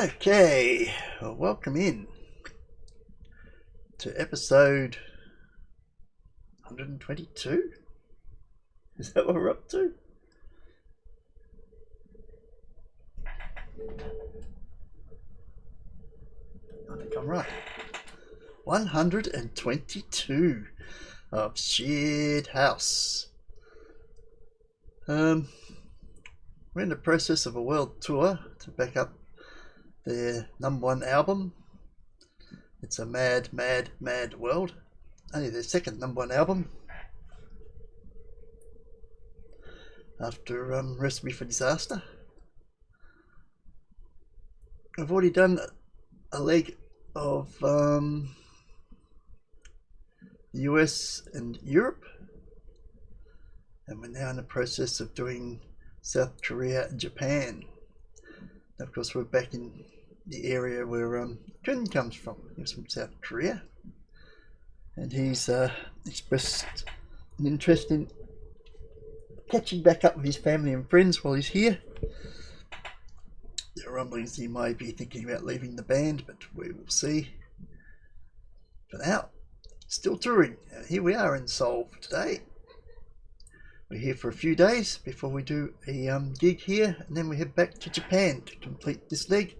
Okay, well, welcome in to episode 122. Is that what we're up to? I think I'm right. 122 of Schitthouse. We're in the process of a world tour to back up their #1 album. It's a mad, mad, mad world. Only their second #1 album after Recipe for Disaster. I've already done a leg of the US and Europe, and we're now in the process of doing South Korea and Japan. And of course, we're back in the area where Kun comes from. He's from South Korea, and he's expressed an interest in catching back up with his family and friends while he's here. There are rumblings he might be thinking about leaving the band, but we will see. For now, still touring. Here we are in Seoul for today. We're here for a few days before we do a gig here, and then we head back to Japan to complete this leg.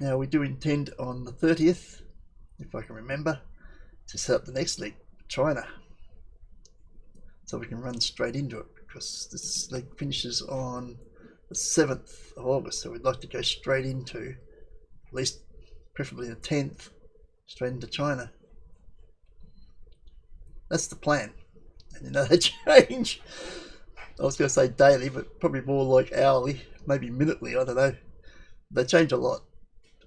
Now, we do intend on the 30th, if I can remember, to set up the next leg, China, so we can run straight into it, because this leg finishes on the 7th of August, so we'd like to go straight into, at least preferably the 10th, straight into China. That's the plan. And you know, they change. I was going to say daily, but probably more like hourly, maybe minutely, I don't know. They change a lot.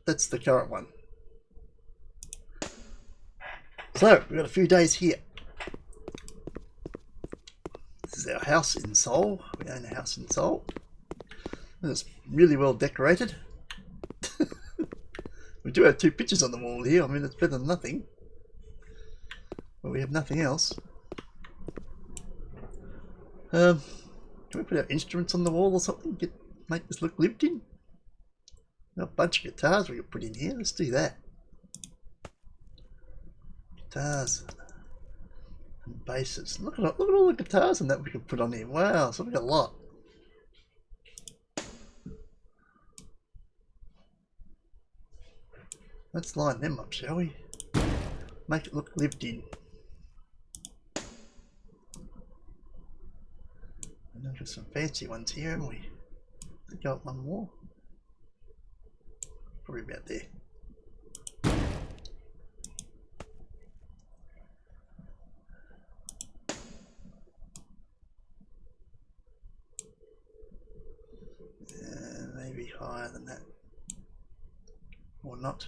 That's the current one. So, we've got a few days here. This is our house in Seoul. We own a house in Seoul. And it's really well decorated. We do have 2 pictures on the wall here. I mean, it's better than nothing. But we have nothing else. Can we put our instruments on the wall or something? Make this look lived in? A bunch of guitars we could put in here. Let's do that. Guitars and basses. Look at all the guitars and that we could put on here. Wow, so we've got a lot. Let's line them up, shall we? Make it look lived in. And we've got some fancy ones here, haven't we? We've got one more. Probably about there. Maybe higher than that. Or not.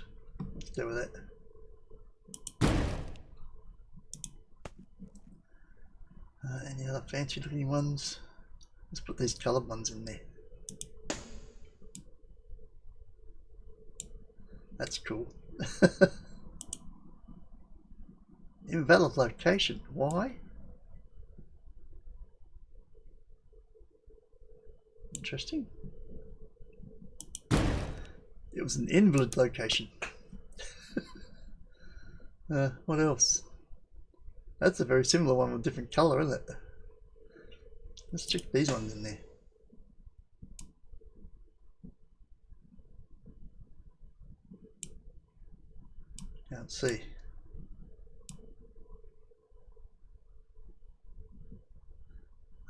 Let's go with that. Any other fancy looking ones? Let's put these coloured ones in there. That's cool. Invalid location. Why? Interesting. It was an invalid location. What else? That's a very similar one with a different colour, isn't it? Let's check these ones in there. Can't see.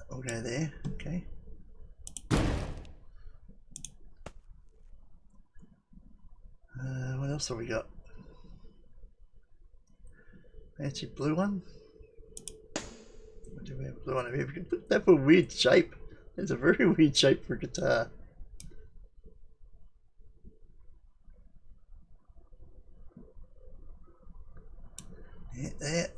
We'll go there, okay. What else have we got? Fancy blue one. What do we have? Blue one over here. We can put that for a weird shape. It's a very weird shape for a guitar. Yeah, there.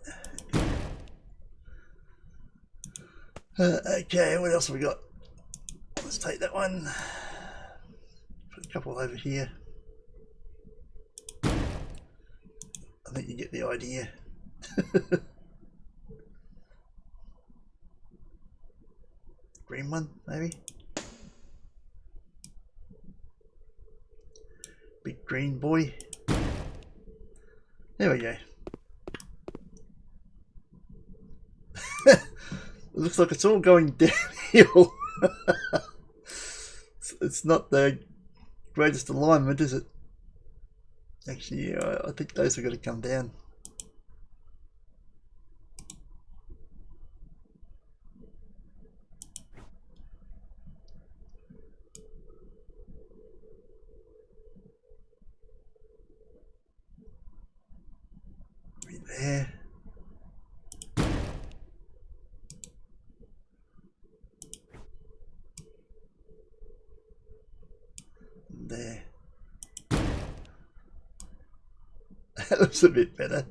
Okay, what else have we got? Let's take that one. Put a couple over here. I think you get the idea. Green one, maybe. green boy. There we go. It looks like it's all going downhill. It's not the greatest alignment, is it? Actually, yeah, I think those are going to come down. Right there. There. That looks a bit better.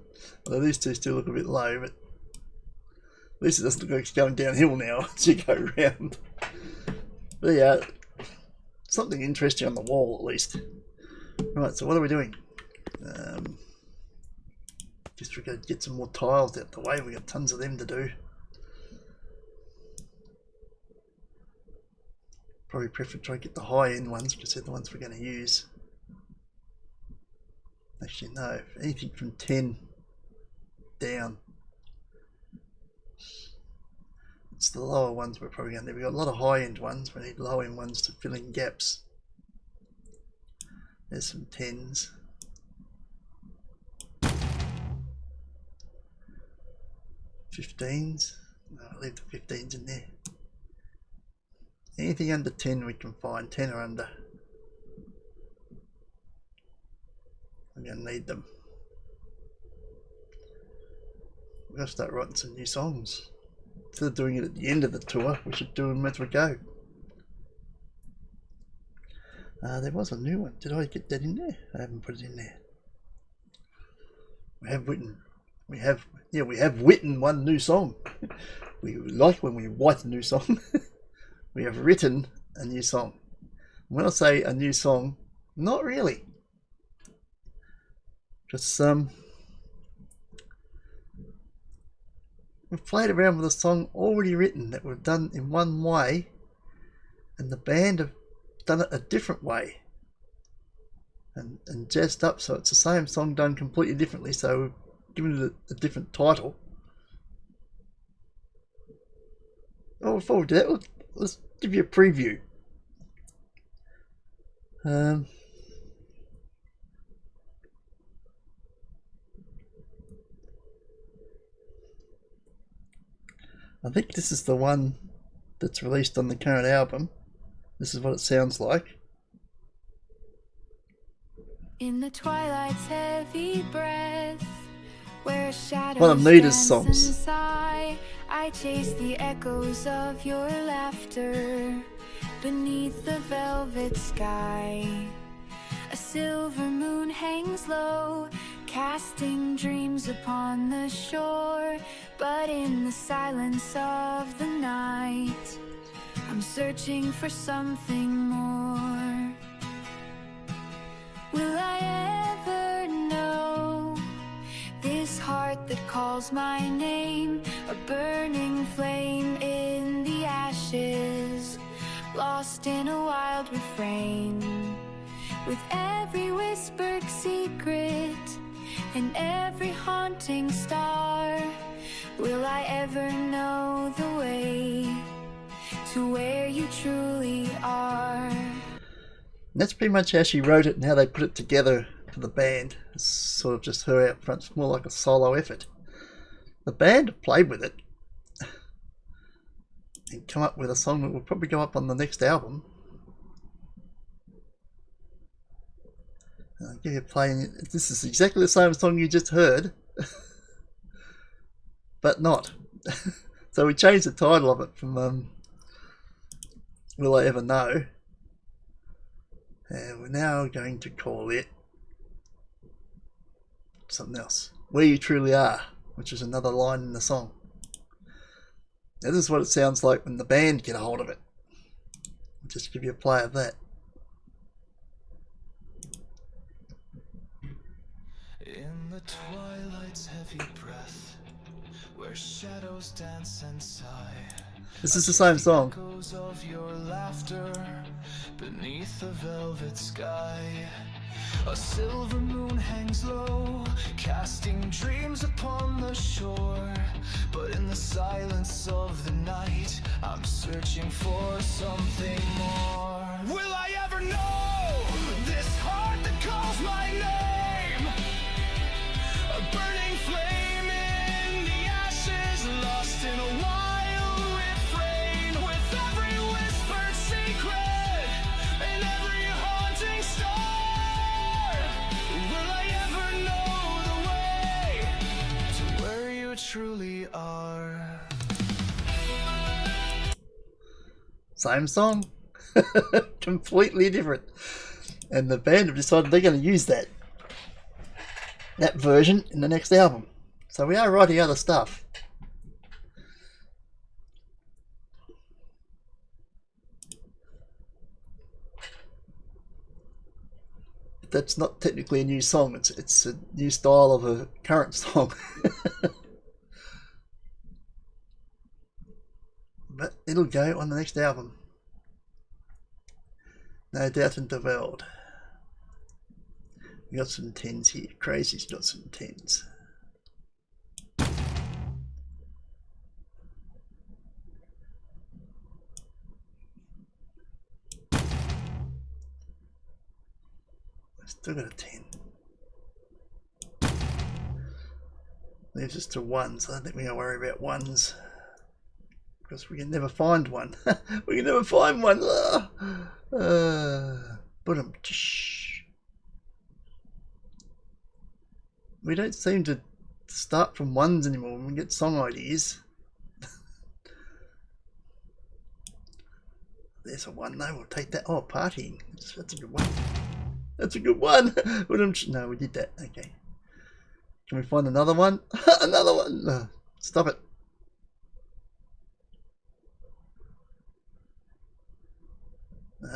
Although these two still look a bit low, but at least it doesn't look like it's going downhill now as you go round. But yeah, something interesting on the wall at least. Right, so what are we doing? Just we're going to get some more tiles out the way. We've got tons of them to do. Probably prefer to try and get the high end ones because they're the ones we're going to use. Actually, no, anything from 10 down. It's the lower ones we're probably going to need. We've got a lot of high end ones. We need low end ones to fill in gaps. There's some 10s. $15s. No, I'll leave the 15s in there. Anything under 10 we can find, 10 or under. I'm going to need them. We're going to start writing some new songs. Instead of doing it at the end of the tour, we should do them as we go. There was a new one. Did I get that in there? I haven't put it in there. We have written. We have written one new song. We like when we write a new song. We have written a new song. When I say a new song, not really. Just we've played around with a song already written that we've done in one way, and the band have done it a different way, and jazzed up so it's the same song done completely differently. So we've given it a different title. Oh, before we do that, let's give you a preview. I think this is the one that's released on the current album. This is what it sounds like. In the twilight's heavy breath, where shadows one of Nita's songs. I chase the echoes of your laughter beneath the velvet sky. A silver moon hangs low, casting dreams upon the shore. But in the silence of the night, I'm searching for something more. Will I ever know this heart that calls my name? A burning flame in the ashes, lost in a wild refrain. With every whispered secret and every haunting star, will I ever know the way to where you truly are? And that's pretty much how she wrote it and how they put it together for the band. It's sort of just her out front. It's more like a solo effort. The band have played with it and come up with a song that will probably go up on the next album. I'll give you a play. This is exactly the same song you just heard, but not. So we changed the title of it from Will I Ever Know? And we're now going to call it something else. Where You Truly Are, which is another line in the song. Now this is what it sounds like when the band get a hold of it. I'll just give you a play of that. In the twilight's heavy breath, where shadows dance and sigh, This is the same song. echoes of your laughter beneath the velvet sky. A silver moon hangs low, casting dreams upon the shore. But in the silence of the night, I'm searching for something more. Will I ever know this heart that calls my name? A burning flame in the ashes, lost in a wild refrain, with every whispered secret and every haunting star. Will I ever know the way to where you truly are? Same song, completely different. And the band have decided they're going to use that version in the next album. So we are writing other stuff. But that's not technically a new song. It's a new style of a current song. But it'll go on the next album. No doubt in the world. We got some 10s here. Crazy's got some 10s. Still got a 10. Leaves us to 1s. I don't think we're going to worry about 1s. Because we can never find one. We can never find one. We don't seem to start from 1s anymore when we get song ideas. There's a 1 though. We'll take that. Oh, partying. That's a good one. That's a good one. No, we did that. Okay. Can we find another one? Another one. No, stop it.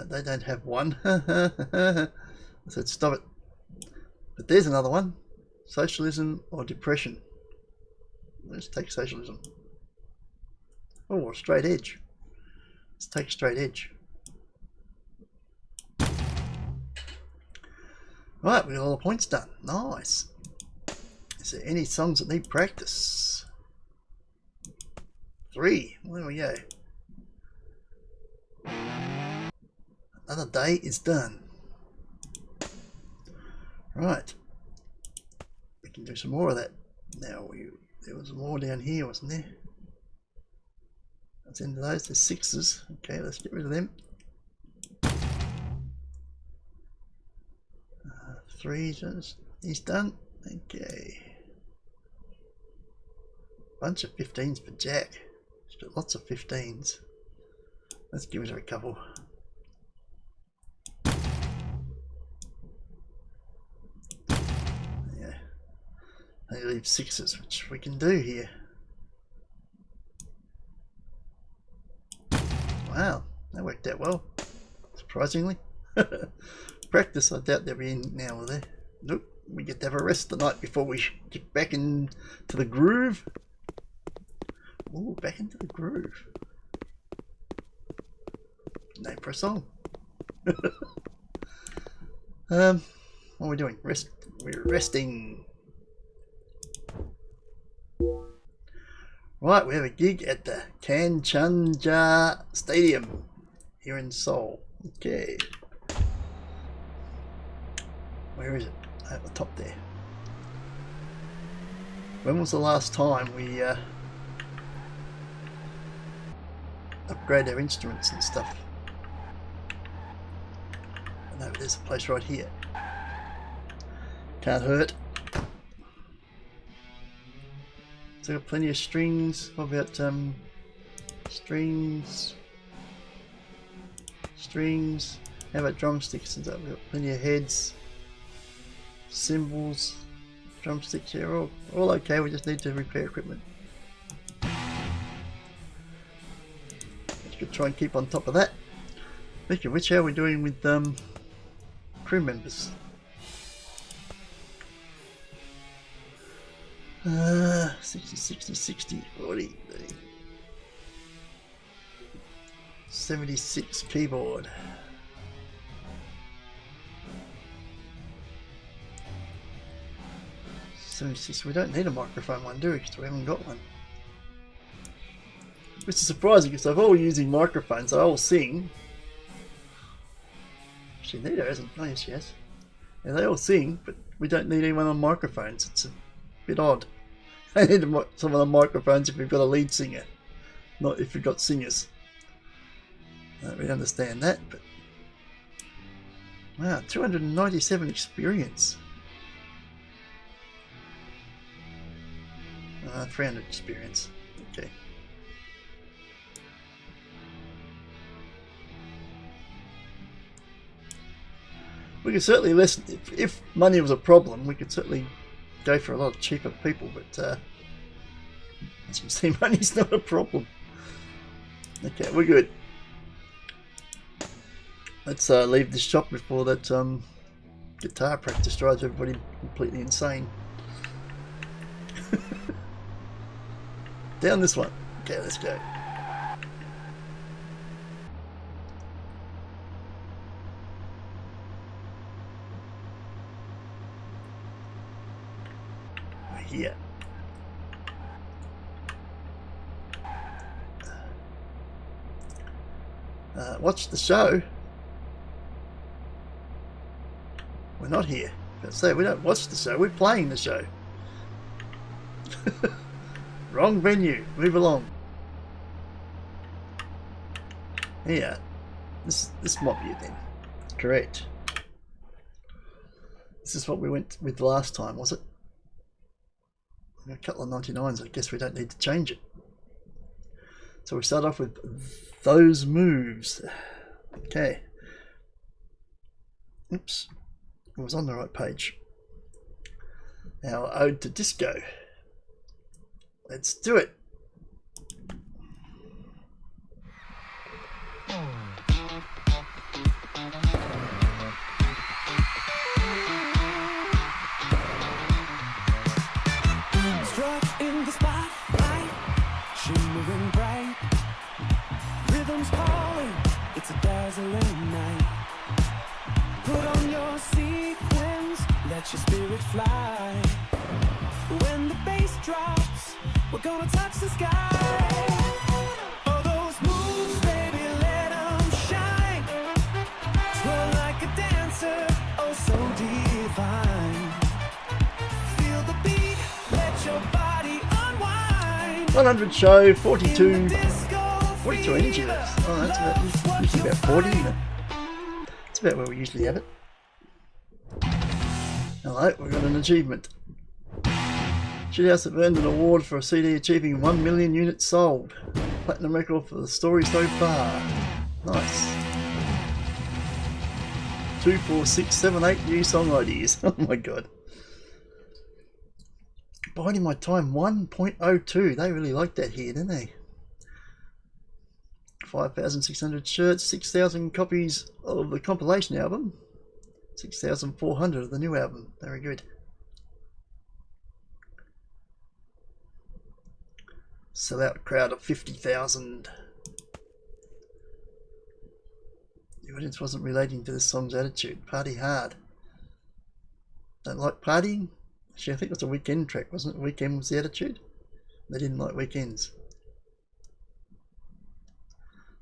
They don't have one. I said stop it. But there's another one. Socialism or depression. Let's take socialism. Oh, straight edge. Let's take straight edge. Right, we got all the points done. Nice. Is there any songs that need practice? 3. There we go. Another day is done. Right. We can do some more of that. Now there was more down here, wasn't there? That's into those. There's 6s. Okay, let's get rid of them. 3s. He's done. Okay. Bunch of 15s for Jack. He's got lots of 15s. Let's give it a couple. They leave 6s, which we can do here. Wow, that worked out well, surprisingly. Practice, I doubt they'll be in now, will they? Nope, we get to have a rest the night before we get back into the groove. Ooh, back into the groove. Name for a song. What are we doing? We're resting. Right, we have a gig at the Kanchanjunga Stadium here in Seoul. Okay. Where is it? At the top there. When was the last time we upgrade our instruments and stuff? I know there's a place right here. Can't hurt. So got plenty of strings. What about strings? Strings. How about drumsticks and stuff? We've got plenty of heads, cymbals, drumsticks here. All okay. We just need to repair equipment. Let's try and keep on top of that. Speaking of which, how are we doing with crew members? 60, 60, 60, 40, 30. 76 keyboard. 76. We don't need a microphone one, do we? Because we haven't got one. Which is surprising because they're all using microphones. They all sing. Actually, Nita hasn't. Oh, yes, she has. Yeah, they all sing, but we don't need anyone on microphones. It's a bit odd. I need someone on microphones if we've got a lead singer, not if we've got singers. I don't really understand that, but wow, 297 experience. 300 experience. Okay. We could certainly listen. If money was a problem, we could certainly go for a lot cheaper people, but as you can see, money's not a problem. Okay, we're good. Let's leave this shop before that guitar practice drives everybody completely insane. Down this one. Okay, let's go. Here. Watch the show. We're not here. Let's say we don't watch the show. We're playing the show. Wrong venue. Move along. Yeah. This might be it then. Correct. This is what we went with last time, was it? A couple of 99s, I guess we don't need to change it. So we start off with those moves. Okay. Oops. I was on the right page. Our ode to disco. Let's do it. Your spirit fly. When the bass drops, we're gonna touch the sky. Oh, those moves, baby, let them shine. Twirl like a dancer, oh so divine. Feel the beat, let your body unwind. 100 show, 42 energy levels. Oh, that's usually about 40, isn't it? That's about where we usually have it. Alright, we've got an achievement. Schitthouse have earned an award for a CD achieving 1 million units sold. Platinum record for the story so far. Nice. 2, 4, 6, 7, 8 new song ideas. Oh my god. Biding my time 1.02. They really liked that here, didn't they? 5,600 shirts, 6,000 copies of the compilation album. 6,400 of the new album. Very good. Sellout crowd of 50,000. The audience wasn't relating to this song's attitude. Party hard. Don't like partying? Actually, I think it was a weekend track, wasn't it? Weekend was the attitude. They didn't like weekends.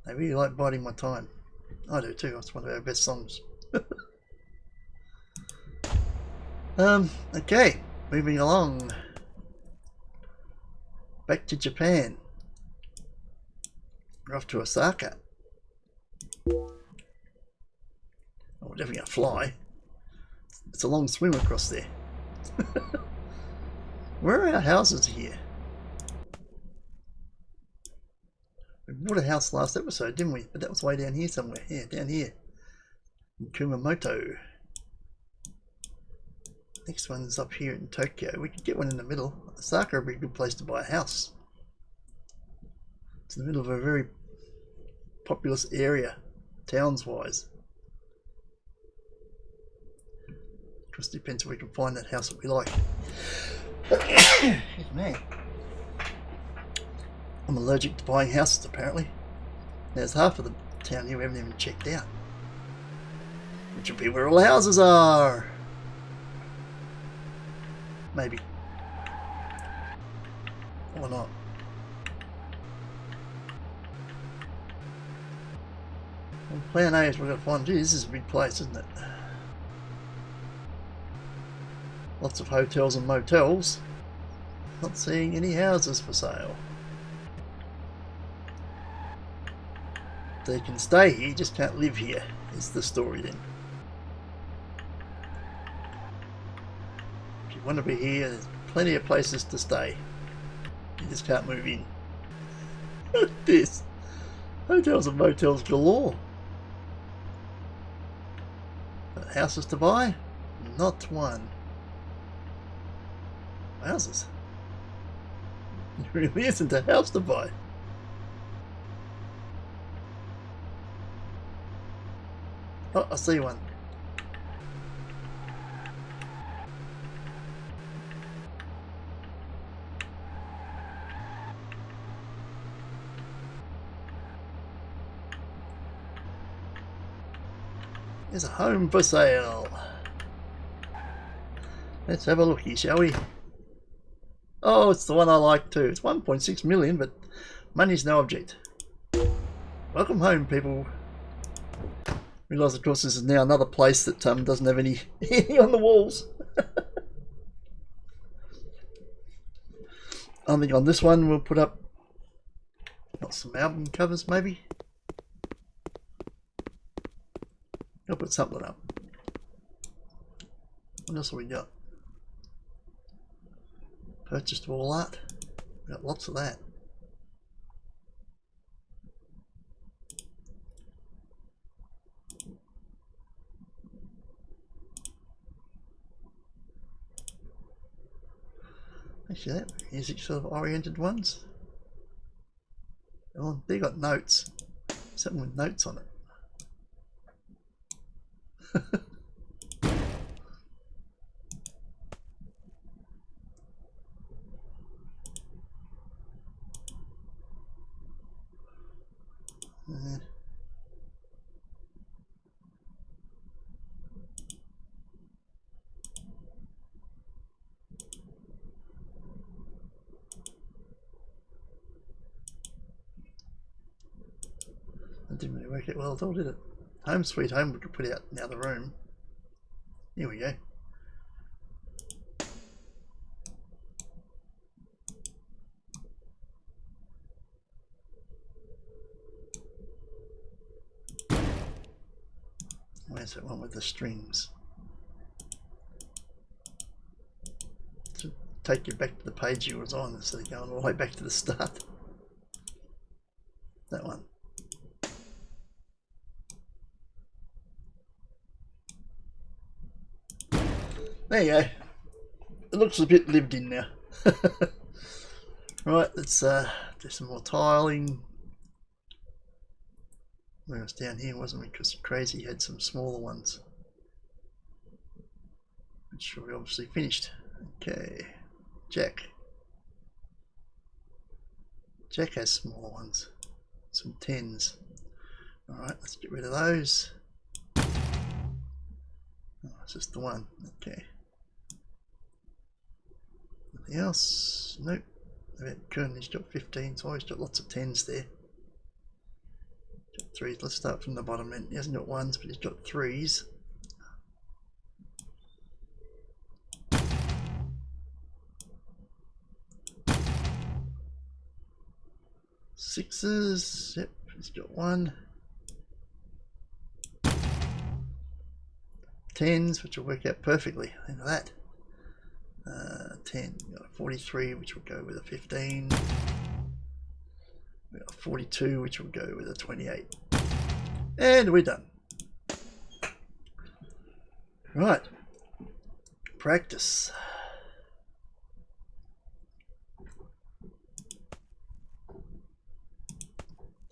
They really like Biding My Time. I do too. It's one of our best songs. Okay, moving along. Back to Japan. We're off to Osaka. Oh, we're definitely going to fly. It's a long swim across there. Where are our houses here? We bought a house last episode, didn't we? But that was way down here somewhere. Yeah, down here. In Kumamoto. Next one's up here in Tokyo. We could get one in the middle. Osaka would be a good place to buy a house. It's in the middle of a very populous area, towns-wise. Of course, it depends if we can find that house that we like. Man, I'm allergic to buying houses, apparently. There's half of the town here we haven't even checked out. Which will be where all houses are. Maybe. Or not. Well, plan A is we're going to find, gee, this is a big place, isn't it? Lots of hotels and motels. Not seeing any houses for sale. They can stay here, just can't live here, is the story then. If you want to be here, there's plenty of places to stay. You just can't move in. Look at this. Hotels and motels galore. But houses to buy? Not one. Houses? There really isn't a house to buy. Oh, I see one. There's a home for sale. Let's have a looky, shall we? Oh, it's the one I like too. It's 1.6 million, but money's no object. Welcome home, people. Realise, of course, this is now another place that doesn't have any on the walls. I think on this one we'll put up some album covers, maybe. I'll put something up. What else have we got? Purchased wall art. We've got lots of that. Actually, that music sort of oriented ones. Oh, they got notes. Something with notes on it. That didn't really work out well at all, did it? Home sweet home we could put out in the other room. Here we go. Where's that one with the strings? To take you back to the page you was on instead of going all the way back to the start. That one. There you go. It looks a bit lived in now. Right, let's do some more tiling. It was down here, wasn't it? Because Crazy had some smaller ones, which we obviously finished. Okay, Jack has smaller ones, some 10s. Alright, let's get rid of those. Oh, it's just the one. Okay. Nothing else? Nope. Kern, he's got 15, so he's got lots of 10s there. Got 3s. Let's start from the bottom end. He hasn't got 1s, but he's got 3s. Sixes. Yep, he's got 1. 10s, which will work out perfectly. Think of that. 10, we've got a 43, which will go with a 15. We've got a 42, which will go with a 28. And we're done. Right. Practice.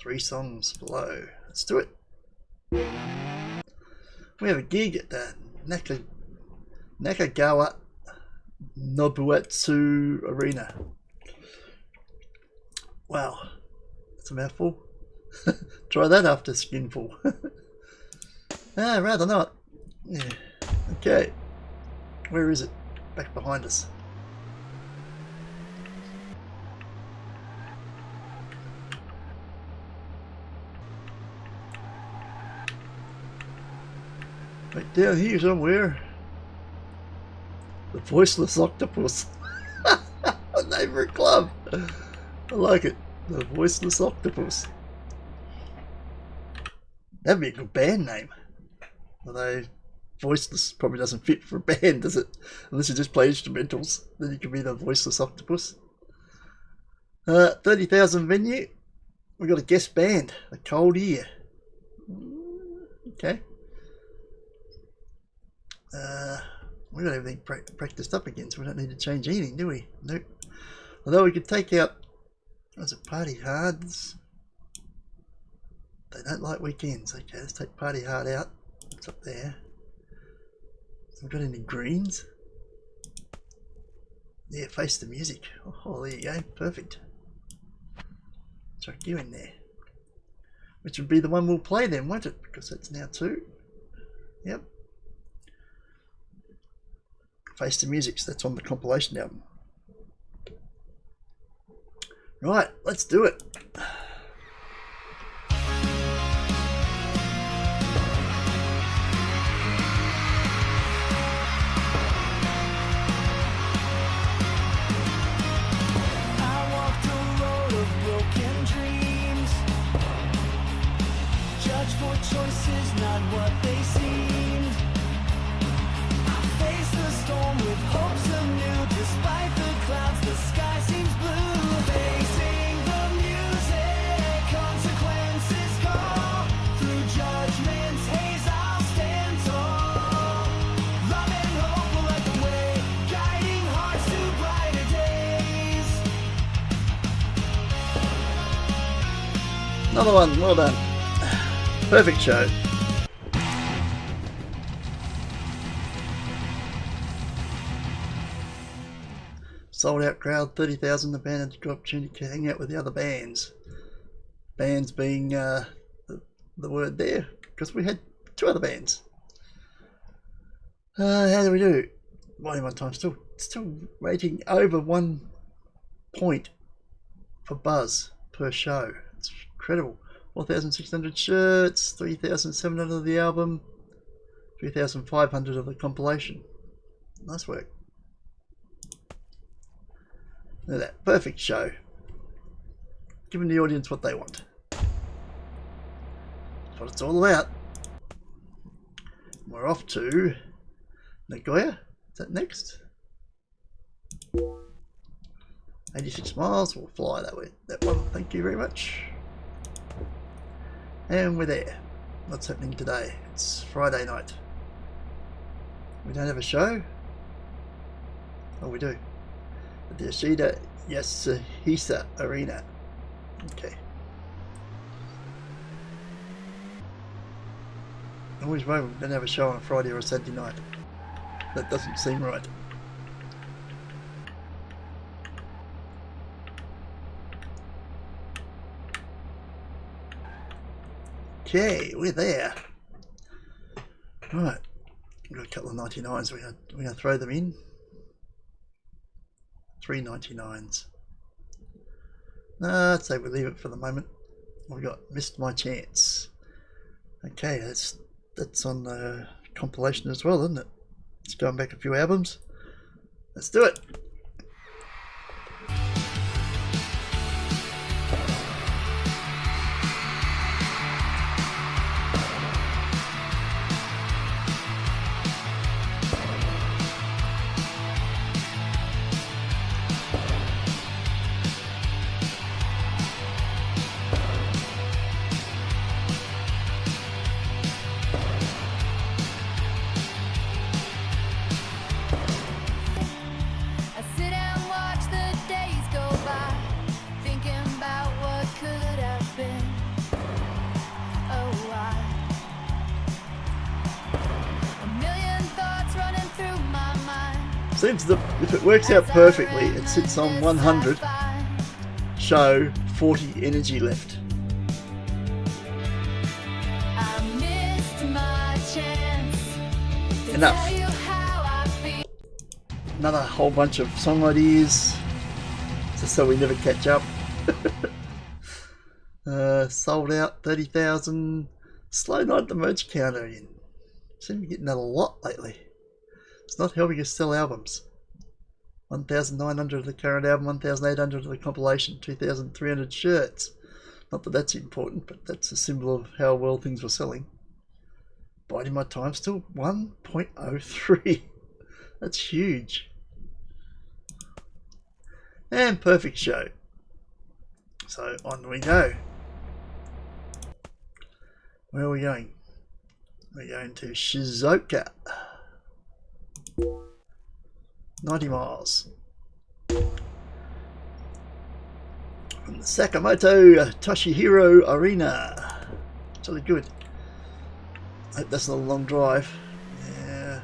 Three songs below. Let's do it. We have a gig at the Nakagawa Nobuetsu Arena. Wow, that's a mouthful. Try that after Skinful. Rather not. Yeah. Okay, where is it? Back behind us. Right down here somewhere. The Voiceless Octopus. A name for a club. I like it. The Voiceless Octopus. That'd be a good band name. Although voiceless probably doesn't fit for a band, does it? Unless you just play instrumentals. Then you can be the Voiceless Octopus. 30,000 venue. We got a guest band. A Cold Ear. Okay. We got everything practiced up again, so we don't need to change anything, do we? Nope. Although we could take out, was it Party Hards? They don't like weekends. Okay, let's take Party Hard out. It's up there. Have we got any greens? Yeah, Face the Music. Oh, there you go. Perfect. Chuck you in there. Which would be the one we'll play then, won't it? Because that's now 2. Yep. Face the Music, so that's on the compilation album. Right, let's do it. Choices not what they seemed. I face the storm with hopes anew. Despite the clouds, the sky seems blue. Facing the music, consequences call. Through judgment's haze, I'll stand tall. Love and hope will light the way, guiding hearts to brighter days. Another one, well done. Perfect show. Sold out crowd, 30,000. The band had the opportunity to hang out with the other bands. Bands being the word there, because we had 2 other bands. How do we do? 1 time, still rating over 1 point for buzz per show. It's incredible. 4,600 shirts, 3,700 of the album, 3,500 of the compilation. Nice work. Look at that. Perfect show. Giving the audience what they want. That's what it's all about. We're off to Nagoya. Is that next? 86 miles. We'll fly that way. That one. Thank you very much. And we're there. What's happening today? It's Friday night. We don't have a show? Oh, we do. At the Ashida Yasuhisa Arena. Okay. Always worry we don't have a show on a Friday or a Saturday night. That doesn't seem right. Okay, we're there. Right, we've got a couple of 99s. We're gonna throw them in. 3 99s. I'd say we leave it for the moment. We got Missed My Chance. Okay, that's on the compilation as well, isn't it? It's going back a few albums. Let's do it. Seems that if it works out perfectly, it sits on 100, show 40 energy left. Enough. Another whole bunch of song ideas, just so we never catch up. Sold out 30,000. Slow night the merch counter in. Seem to be getting that a lot lately. It's not helping us sell albums. 1,900 of the current album, 1,800 of the compilation, 2,300 shirts. Not that that's important, but that's a symbol of how well things were selling. Biding my time, still 1.03. That's huge. And perfect show. So on we go. Where are we going? We're going to Shizuoka. 90 miles. From the Sakamoto Toshihiro Arena. It's really good. Hope that's not a long drive. Yeah.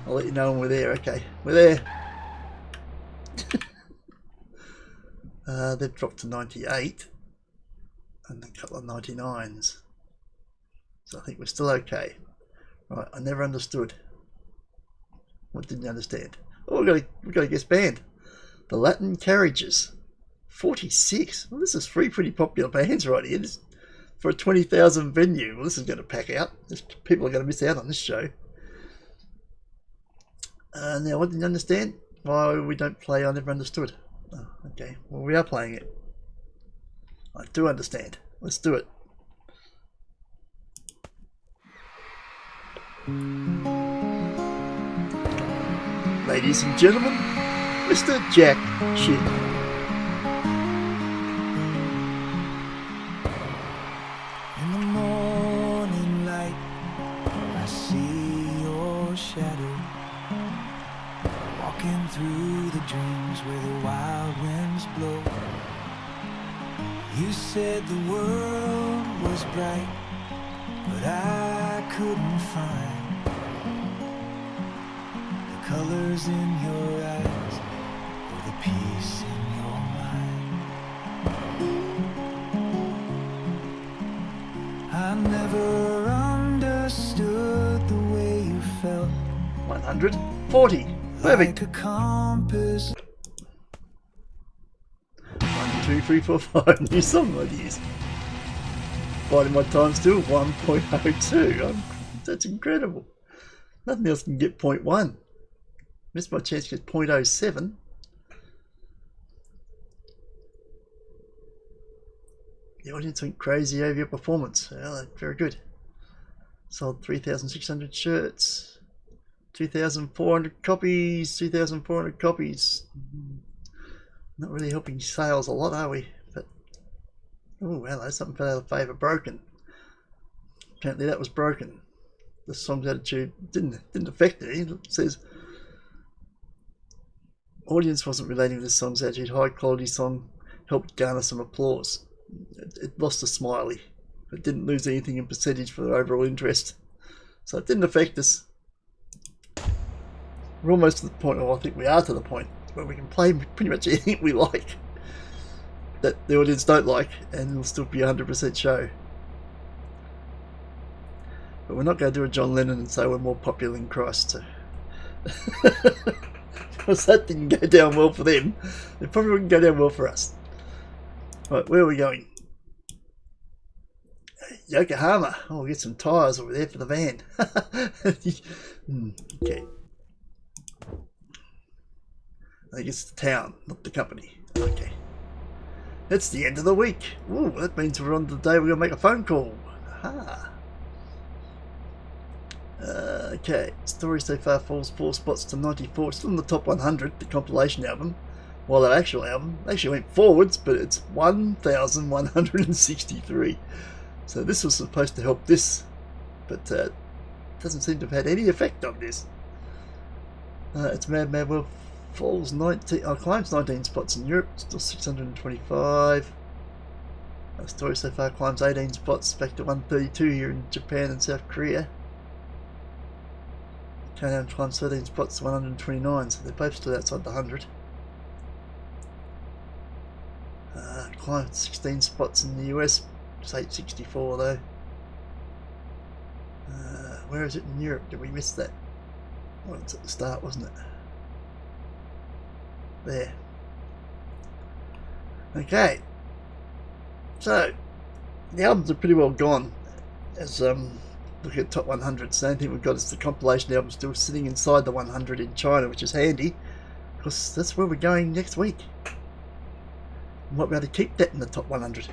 I'll let you know when we're there. Okay, we're there. They've dropped to 98 and a couple of 99s. So I think we're still okay. Right, I never understood. What didn't you understand? Oh, we've got to guess band. The Latin Carriages. 46. Well, this is three pretty popular bands right here. This, for a 20,000 venue. Well, this is going to pack out. People are going to miss out on this show. Now, what didn't you understand? Why we don't play I Never Understood. Oh, okay, well, we are playing it. I do understand. Let's do it. Ladies and gentlemen, Mr. Jack Schitt. In the morning light, I see your shadow walking through the dreams where the wild winds blow. You said the world was bright, but I couldn't find colors in your eyes or the peace in your mind. I never understood the way you felt. 140. Perfect. Like a compass. 1, 2, 3, 4, 5 new song ideas. Biding my time still 1.02. That's incredible. Nothing else can get 0.1. Missed my chance to get 0.07. The audience went crazy over your performance. Well, very good. Sold 3,600 shirts. 2,400 copies. 2,400 copies. Not really helping sales a lot, are we? But oh, hello, something fell out of favour. Broken. Apparently that was broken. The song's attitude didn't affect it. It says audience wasn't relating to this song's attitude. High quality song helped garner some applause. It lost a smiley. It didn't lose anything in percentage for the overall interest. So it didn't affect us. We're almost to the point, or I think we are to the point, where we can play pretty much anything we like that the audience don't like, and it'll still be a 100% show. But we're not going to do a John Lennon and say we're more popular than Christ. So. Because that didn't go down well for them. It probably wouldn't go down well for us. Right, where are we going? Yokohama. Oh, we'll get some tyres over there for the van. Okay. I think it's the town, not the company. Okay. It's the end of the week. Ooh, that means we're on the day we're going to make a phone call. Aha. Okay, story so far falls 4 spots to 94. Still in the top 100, the compilation album. While the actual album actually went forwards, but it's 1,163. So this was supposed to help this, but doesn't seem to have had any effect on this. It's Mad Mad World falls 19, climbs 19 spots in Europe, still 625. Story so far climbs 18 spots, back to 132 here in Japan and South Korea. Countdown climbs 13 spots to 129, so they're both still outside the 100. Climbed 16 spots in the US, it's 864 though. Where is it in Europe? Did we miss that? Well, it's at the start, wasn't it? There. Okay. So, the albums are pretty well gone, as Look at top 100. Same thing we've got is the compilation album still sitting inside the 100 in China, which is handy because that's where we're going next week. We might be able to keep that in the top 100.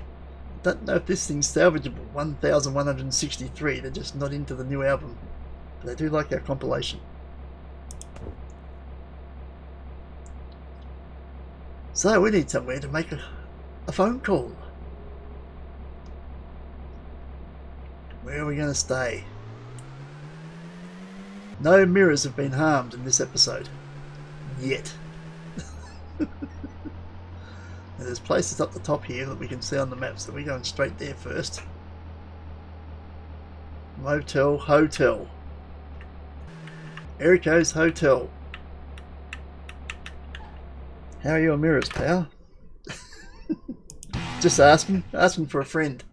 Don't know if this thing's salvageable. 1,163. They're just not into the new album, but they do like our compilation. So we need somewhere to make a phone call. Where are we going to stay? No mirrors have been harmed in this episode. Yet. There's places up the top here that we can see on the map, so we're going straight there first. Motel, hotel. Eriko's Hotel. How are your mirrors, pal? Just asking for a friend.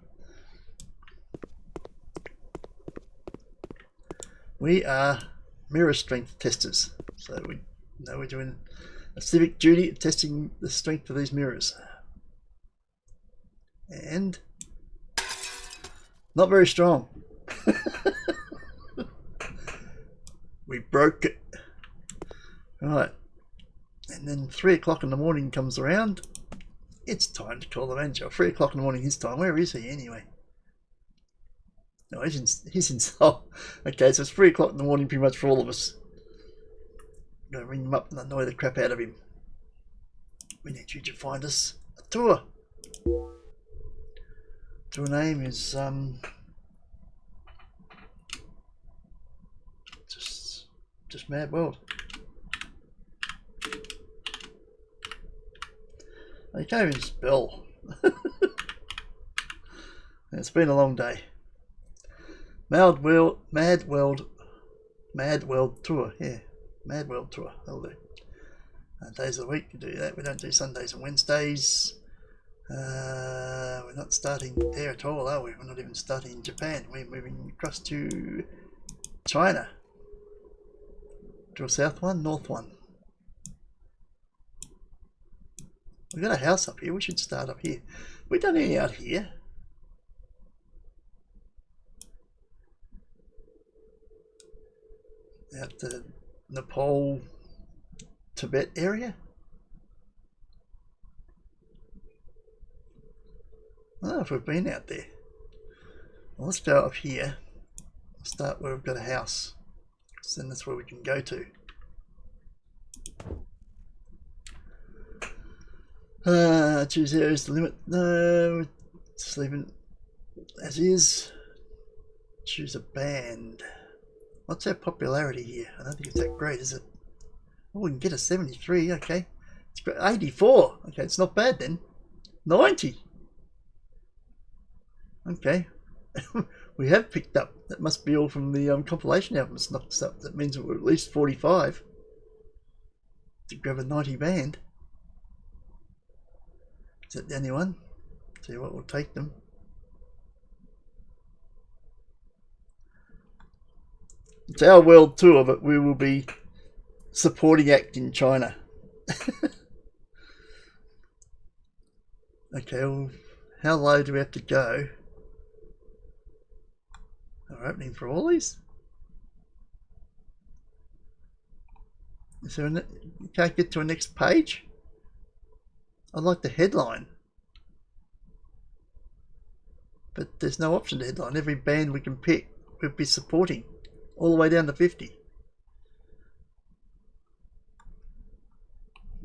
We are mirror strength testers, so we know we're doing a civic duty of testing the strength of these mirrors. And not very strong. We broke it. Right. And then 3 o'clock in the morning comes around. It's time to call the manager. 3 o'clock in the morning his time. Where is he anyway? No, he's in Seoul. Okay, so it's 3 o'clock in the morning pretty much for all of us. I'm going to ring him up and annoy the crap out of him. We need you to find us a tour. Tour name is just Mad World. I can't even spell. It's been a long day. Mad World Tour, yeah. Mad World Tour, that'll do. Days of the week, we do that. We don't do Sundays and Wednesdays. We're not starting there at all, are we? We're not even starting in Japan. We're moving across to China. To a south one, north one. We've got a house up here. We should start up here. We've done any out here. Out the Nepal, Tibet area. I don't know if we've been out there. Well, let's go up here. Start where we've got a house. So then that's where we can go to. Choose areas to limit. No, just leave it as is. Choose a band. What's our popularity here? I don't think it's that great, is it? Oh, we can get a 73. Okay, it's great. 84. Okay, it's not bad then. 90. Okay, we have picked up. That must be all from the compilation album. It's not stuff. That means we're at least 45 to grab a 90 band. Is that the only one? See what will take them. It's our world tour, but we will be supporting act in China. Okay, well, how low do we have to go? We're opening for all these? Is there you can't get to a next page? I like the headline. But there's no option to headline. Every band we can pick, we'll be supporting. All the way down to 50.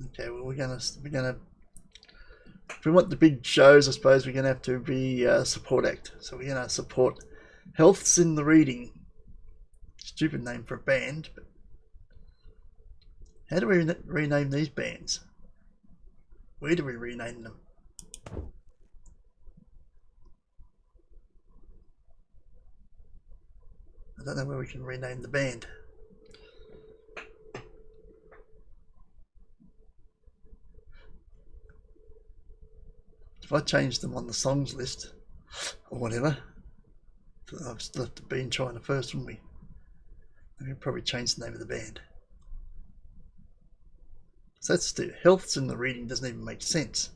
Okay, well we're gonna if we want the big shows, I suppose we're gonna have to be support act. So we're gonna support Health's in the Reading. Stupid name for a band, but how do we rename these bands? Where do we rename them? I don't know where we can rename the band. If I change them on the songs list or whatever, I've still have to be in China first, wouldn't we? We can probably change the name of the band. So that's the Health's in the Reading doesn't even make sense.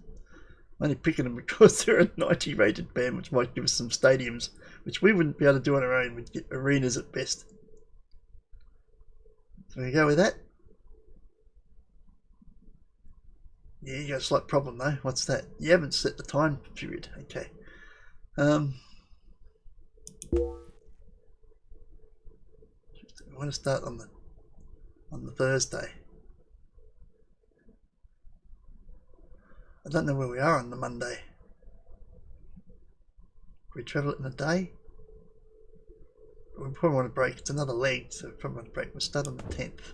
I'm only picking them because they're a 90 rated band, which might give us some stadiums, which we wouldn't be able to do on our own. We'd get arenas at best. So we go with that. Yeah, you got a slight problem though. What's that? You haven't set the time period. Okay. I want to start on the Thursday. I don't know where we are on the Monday. Can we travel it in a day? We probably want to break. It's another leg, so we probably want to break. We'll start on the 10th.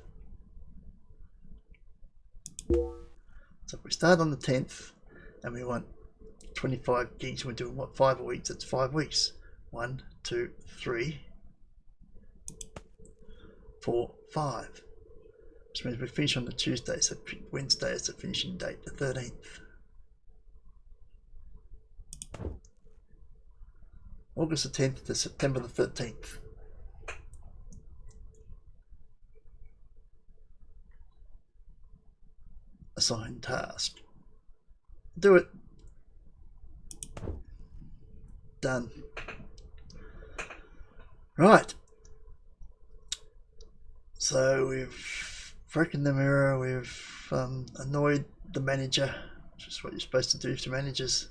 So if we start on the 10th and we want 25 gigs, we're doing what, 5 weeks? That's 5 weeks. 1, 2, 3, 4, 5. Which means we finish on the Tuesday, so Wednesday is the finishing date, the 13th. August the 10th to September the 13th. Assign task. Do it. Done. Right. So we've broken the mirror, we've annoyed the manager, which is what you're supposed to do to managers.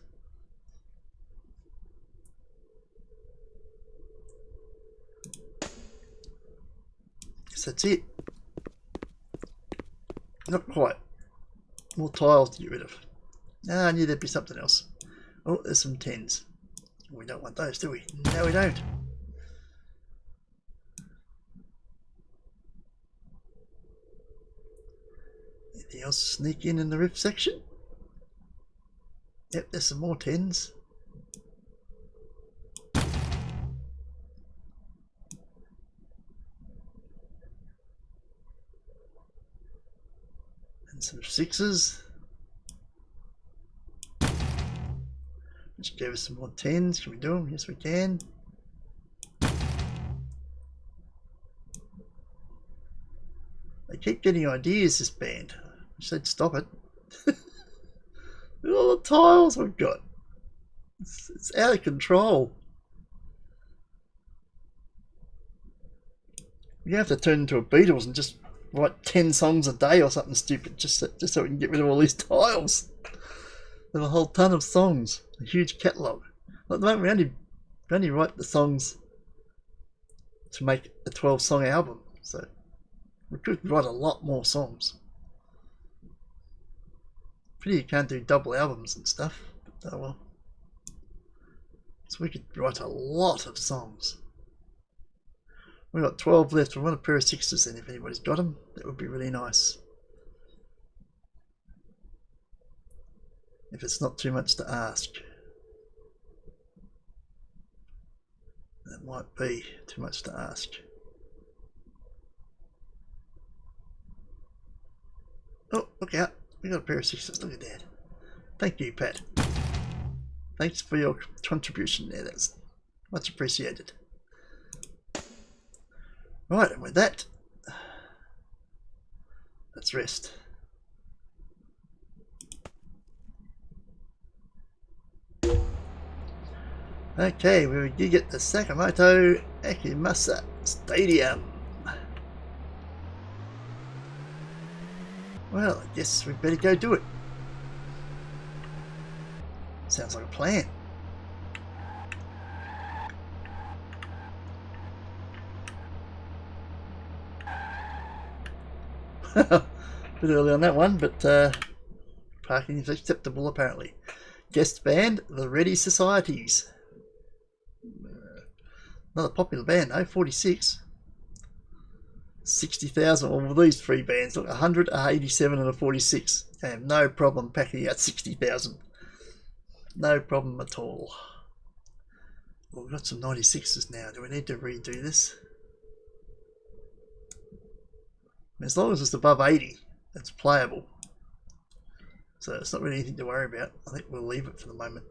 Guess that's it. Not quite. More tiles to get rid of. Ah, I knew there'd be something else. Oh, there's some 10s. We don't want those, do we? No, we don't. Anything else sneak in the rift section? Yep, there's some more 10s. Some 6s, which gave us some more 10s. Can we do them? Yes, we can. They keep getting ideas, this band. I said stop it. Look at all the tiles we've got. It's out of control. You have to turn into a Beatles and just write 10 songs a day or something stupid just so we can get rid of all these tiles. There's a whole ton of songs, a huge catalogue. At the moment we only write the songs to make a 12-song album, so we could write a lot more songs. Pity you can't do double albums and stuff, but oh well. So we could write a lot of songs. We've got 12 left. We want a pair of 6s then, if anybody's got them. That would be really nice. If it's not too much to ask. That might be too much to ask. Oh, look out. We got a pair of 6s. Look at that. Thank you, Pat. Thanks for your contribution there. That's much appreciated. Right, and with that, let's rest. Okay, we gig at the Sakamoto Akimasa Stadium. Well, I guess we better go do it. Sounds like a plan. A bit early on that one, but parking is acceptable apparently. Guest band, the Ready Societies. Another popular band, though, 46. 60,000. Well, these three bands, look, 100, a 87 and a 46. I have no problem packing out 60,000. No problem at all. Well, we've got some 96s now. Do we need to redo this? As long as it's above 80, it's playable. So it's not really anything to worry about. I think we'll leave it for the moment.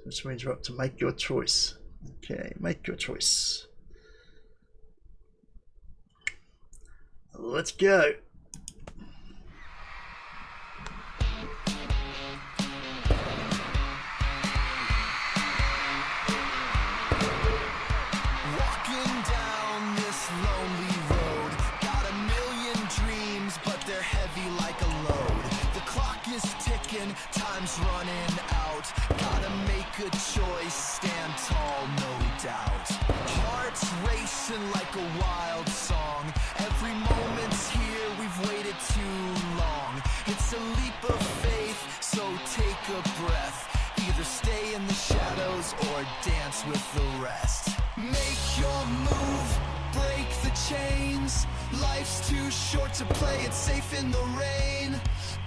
Which means we're up to make your choice. Okay, make your choice. Let's go. a choice, stand tall, no doubt. Hearts racing like a wild song. Every moment's here, we've waited too long. It's a leap of faith, so take a breath. Either stay in the shadows or dance with the rest. Make your move, break the chains. Life's too short to play it safe in the rain.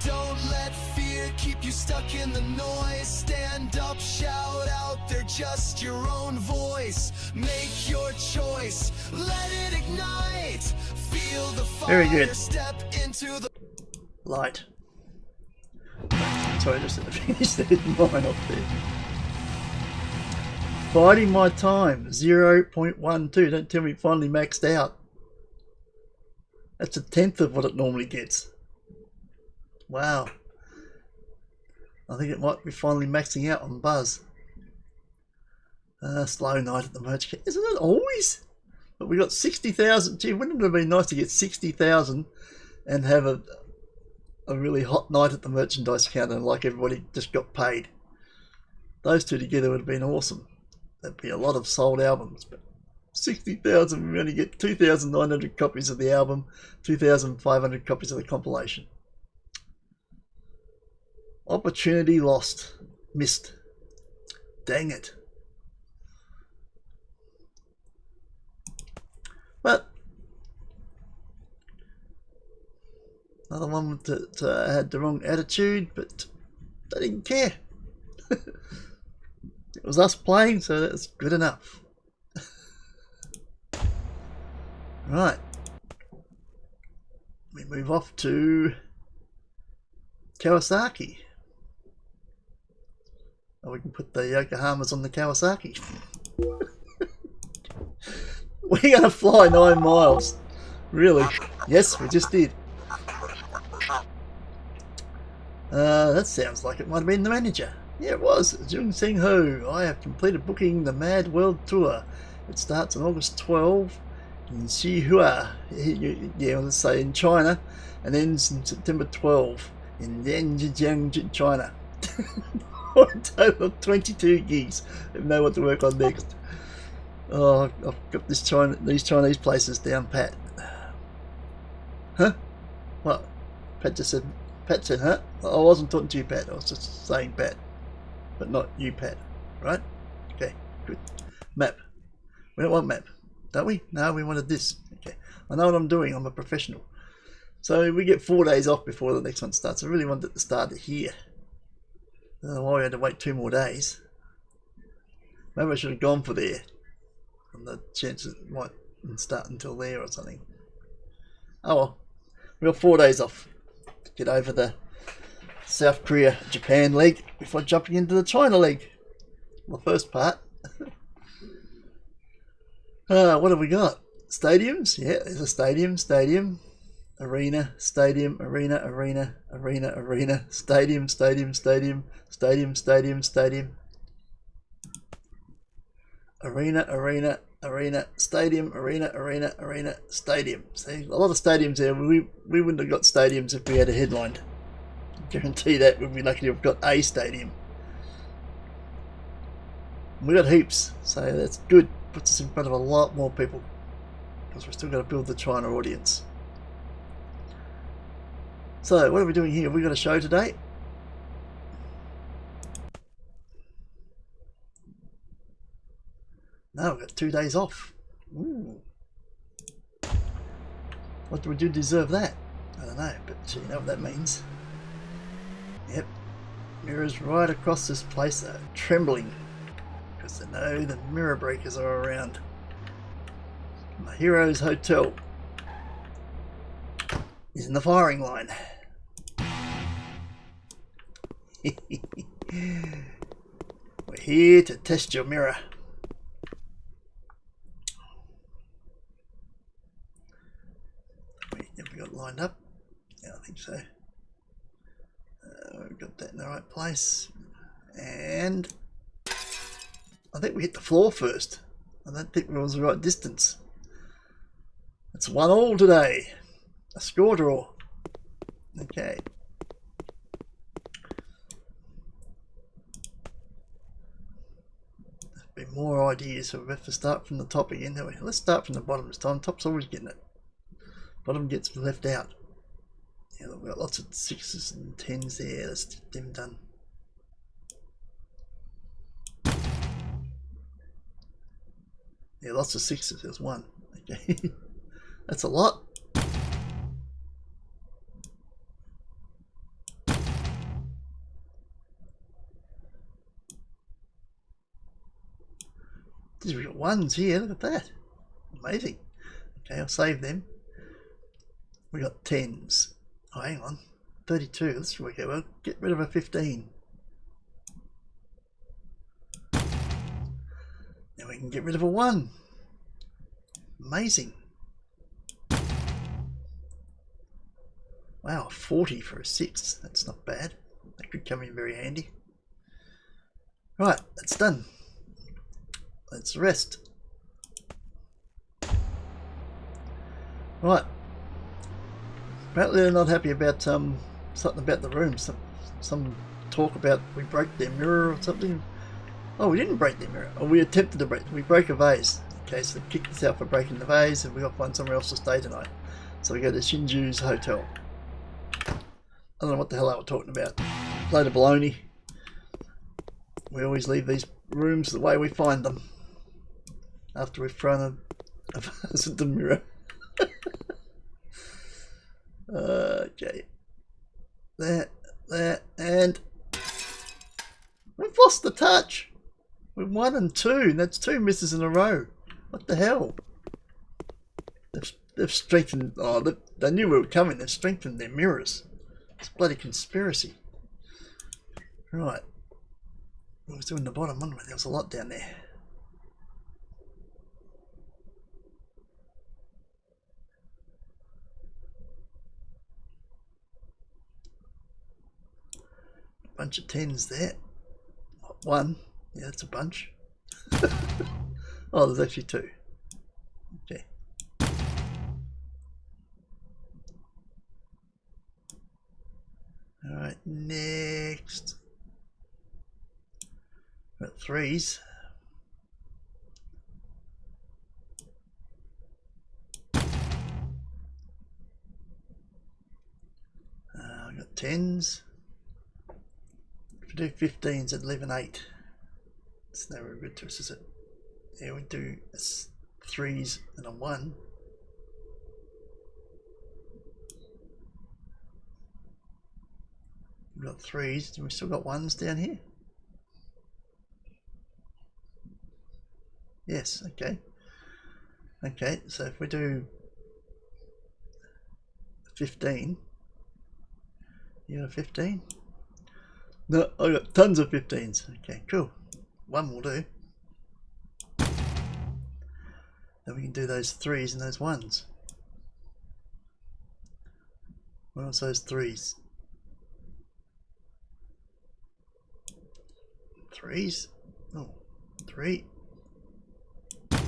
Don't let fear keep you stuck in the noise. Stand up, shout out, they're just your own voice. Make your choice, let it ignite. Feel the Very fire, good. step into the Light. Sorry, I just had to finish that line off there. Biding my time, 0.12. Don't tell me it finally maxed out. That's a tenth of what it normally gets. Wow. I think it might be finally maxing out on Buzz. Slow night at the merch kit. Isn't it always? But we got 60,000. Gee, wouldn't it have been nice to get 60,000 and have a really hot night at the merchandise counter like everybody just got paid? Those two together would have been awesome. That'd be a lot of sold albums, but 60,000, we only get 2,900 copies of the album, 2,500 copies of the compilation. Opportunity lost. Missed. Dang it. But another one that had the wrong attitude, but they didn't care. It was us playing, so that's good enough. Right. We move off to Kawasaki. Oh, we can put the Yokohamas on the Kawasaki. We're going to fly 9 miles. Really? Yes, we just did. That sounds like it might have been the manager. Yeah, it was. Jung Seng Ho. I have completed booking the Mad World Tour. It starts on August 12 in Schitthouse, yeah, let's say in China, and ends in September 12 in Yanjiang, China. For a total of 22 gigs. I don't know what to work on next. Oh, I've got these Chinese places down pat. Huh? What? Pat just said, huh? I wasn't talking to you, Pat. I was just saying Pat. But not you, Pat. Right? Okay, good. Map. We don't want map, don't we? No, we wanted this. Okay. I know what I'm doing. I'm a professional. So we get 4 days off before the next one starts. I really wanted it to start here. I don't know why we had to wait 2 more days. Maybe I should have gone for there. And the chances it might start until there or something. Oh well. We got 4 days off to get over the South Korea Japan leg before jumping into the China leg. The first part. What have we got? Stadiums? Yeah, there's a stadium, arena, stadium, arena, stadium, stadium, arena, stadium. See, a lot of stadiums there. We wouldn't have got stadiums if we had a headline. Guarantee that we'd be lucky to have got a stadium. We got heaps, so that's good. Puts us in front of a lot more people because we're still got to build the China audience. So what are we doing here? We got a show today. No, we've got 2 days off. Ooh. What do we do to deserve that? I don't know, but you know what that means. Yep, mirrors right across this place are trembling because they know the mirror breakers are around. My hero's hotel is in the firing line. We're here to test your mirror. Have we got lined up? Yeah, I think so. We've got that in the right place. And I think we hit the floor first. I don't think we was the right distance. It's 1-1 today. A score draw. Okay. Be more ideas, so we have to start from the top again. Let's start from the bottom this time. Top's always getting it. Bottom gets left out. Yeah, we've got lots of 6s and 10s there. Let's get them done. Yeah, lots of 6s. There's 1. Okay, that's a lot. We've got 1s here. Look at that. Amazing. Okay, I'll save them. We got 10s. Oh, hang on. 32. Let's work out. We'll get rid of a 15. Then we can get rid of a 1. Amazing. Wow, 40 for a 6. That's not bad. That could come in very handy. Right, that's done. Let's rest. Right. Apparently they're not happy about something about the room. Some talk about we broke their mirror or something. Oh, we didn't break their mirror. Oh, we attempted to break. We broke a vase. Okay, so they kicked us out for breaking the vase, and we got to find somewhere else to stay tonight. So we go to Shinju's hotel. I don't know what the hell they were talking about. Load of baloney. We always leave these rooms the way we find them. After we've thrown a vase at the mirror. Okay. That, and we've lost the touch. We're 1 and 2, and that's 2 misses in a row. What the hell? They've strengthened. Oh, they knew we were coming. They've strengthened their mirrors. It's a bloody conspiracy. Right. We were still in the bottom, wasn't we? There was a lot down there. Bunch of 10s there. 1. Yeah, that's a bunch. Oh, there's actually 2. Okay. Alright, next. Got 3s. I got 10s. If we do 15s, it'd leave an 8. It's no very good to us, is it? Yeah, we do 3s and a 1. We've got 3s. Do we still got 1s down here? Yes, okay. Okay, so if we do 15, you got a 15? No, I got tons of 15s. Okay, cool. 1 will do. Then we can do those 3s and those 1s. What else those 3s? 3s? Oh, 3. And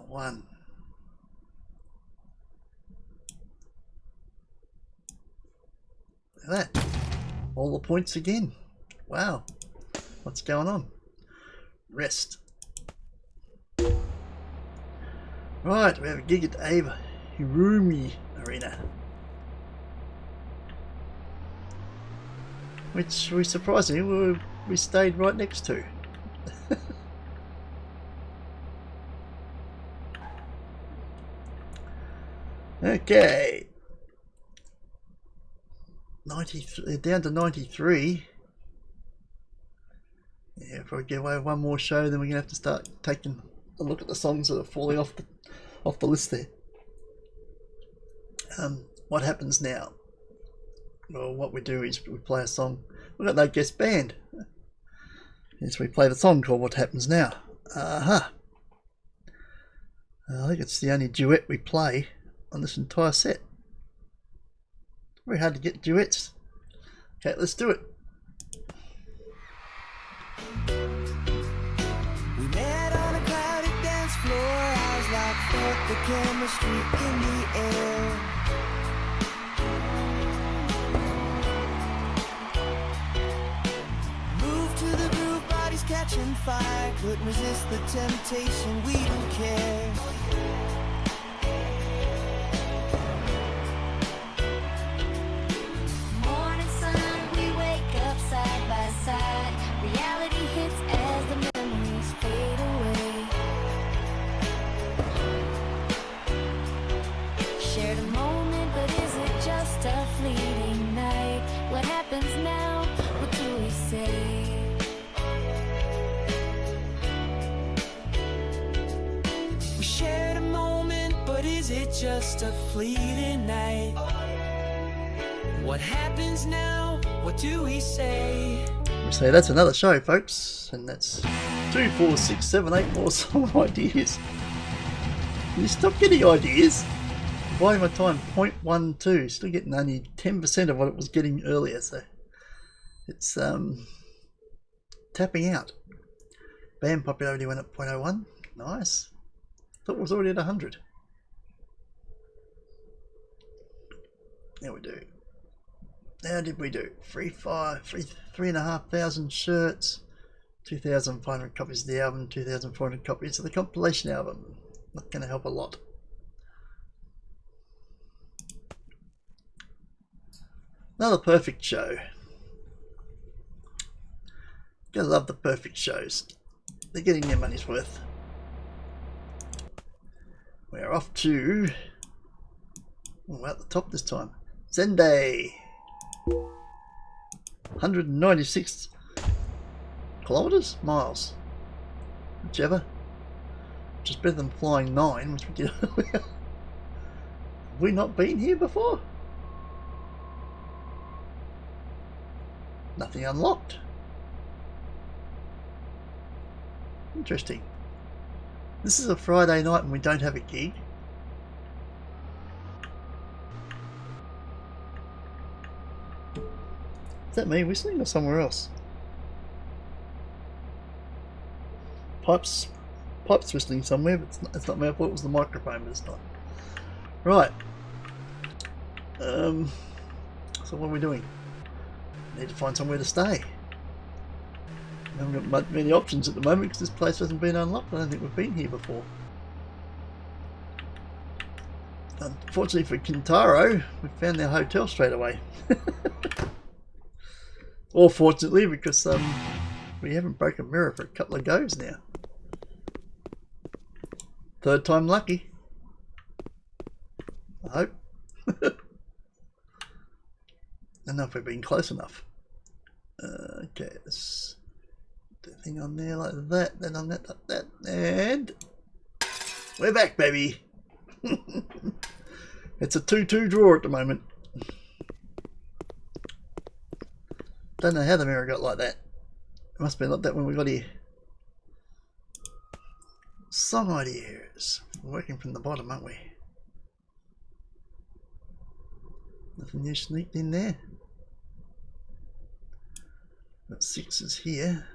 1. Look at that. All the points again. Wow. What's going on? Rest. Right, we have a gig at Ava Hirumi Arena. Which we surprisingly we stayed right next to. Okay. 93, down to 93. Yeah, if I get away with one more show, then we're gonna have to start taking a look at the songs that are falling off the list there. What happens now? Well, what we do is we play a song. We've got no guest band. Yes, we play the song called What Happens Now. I think it's the only duet we play on this entire set. Very hard to get duets. Okay, let's do it. We met on a crowded dance floor. Eyes like felt the chemistry in the air. Move to the groove, bodies catching fire, couldn't resist the temptation, we don't care. Morning sun, we wake up side by side. Reality hits as the memories fade away. Shared a moment, but is it just a fleeting night? What happens now? What do we say? We shared a moment, but is it just a fleeting night? What happens now? What do we say? So that's another show, folks, and that's 2, 4, 6, 7, 8 more song ideas. You stop getting ideas. By my time, 0.12, still getting only 10% of what it was getting earlier, so it's tapping out. Band popularity went up 0.01, nice. Thought it was already at 100. There we do. How did we do? 3,500 shirts, 2,500 copies of the album, 2,400 copies of the compilation album. Not going to help a lot. Another perfect show. Gotta love the perfect shows. They're getting their money's worth. We're off to, at the top this time, Zenday. 196 kilometers, miles, whichever. Which is better than flying 9, which we did earlier. Have we not been here before? Nothing unlocked. Interesting. This is a Friday night and we don't have a gig. Is that me whistling or somewhere else? Pipes whistling somewhere, but it's not me. I thought it was the microphone, but it's not. Right. So what are we doing? Need to find somewhere to stay. I haven't got many options at the moment because this place hasn't been unlocked. I don't think we've been here before. Unfortunately for Kintaro, we found their hotel straight away. Or fortunately, because we haven't broken a mirror for a couple of goes now. Third time lucky. I hope. I don't know if we've been close enough. Okay, let's do a thing on there like that, then on that, like that, and we're back, baby. It's a 2-2 draw at the moment. Don't know how the mirror got like that. It must have been like that when we got here. Song ideas. We're working from the bottom, aren't we? Nothing new sneaked in there. Got 6s here.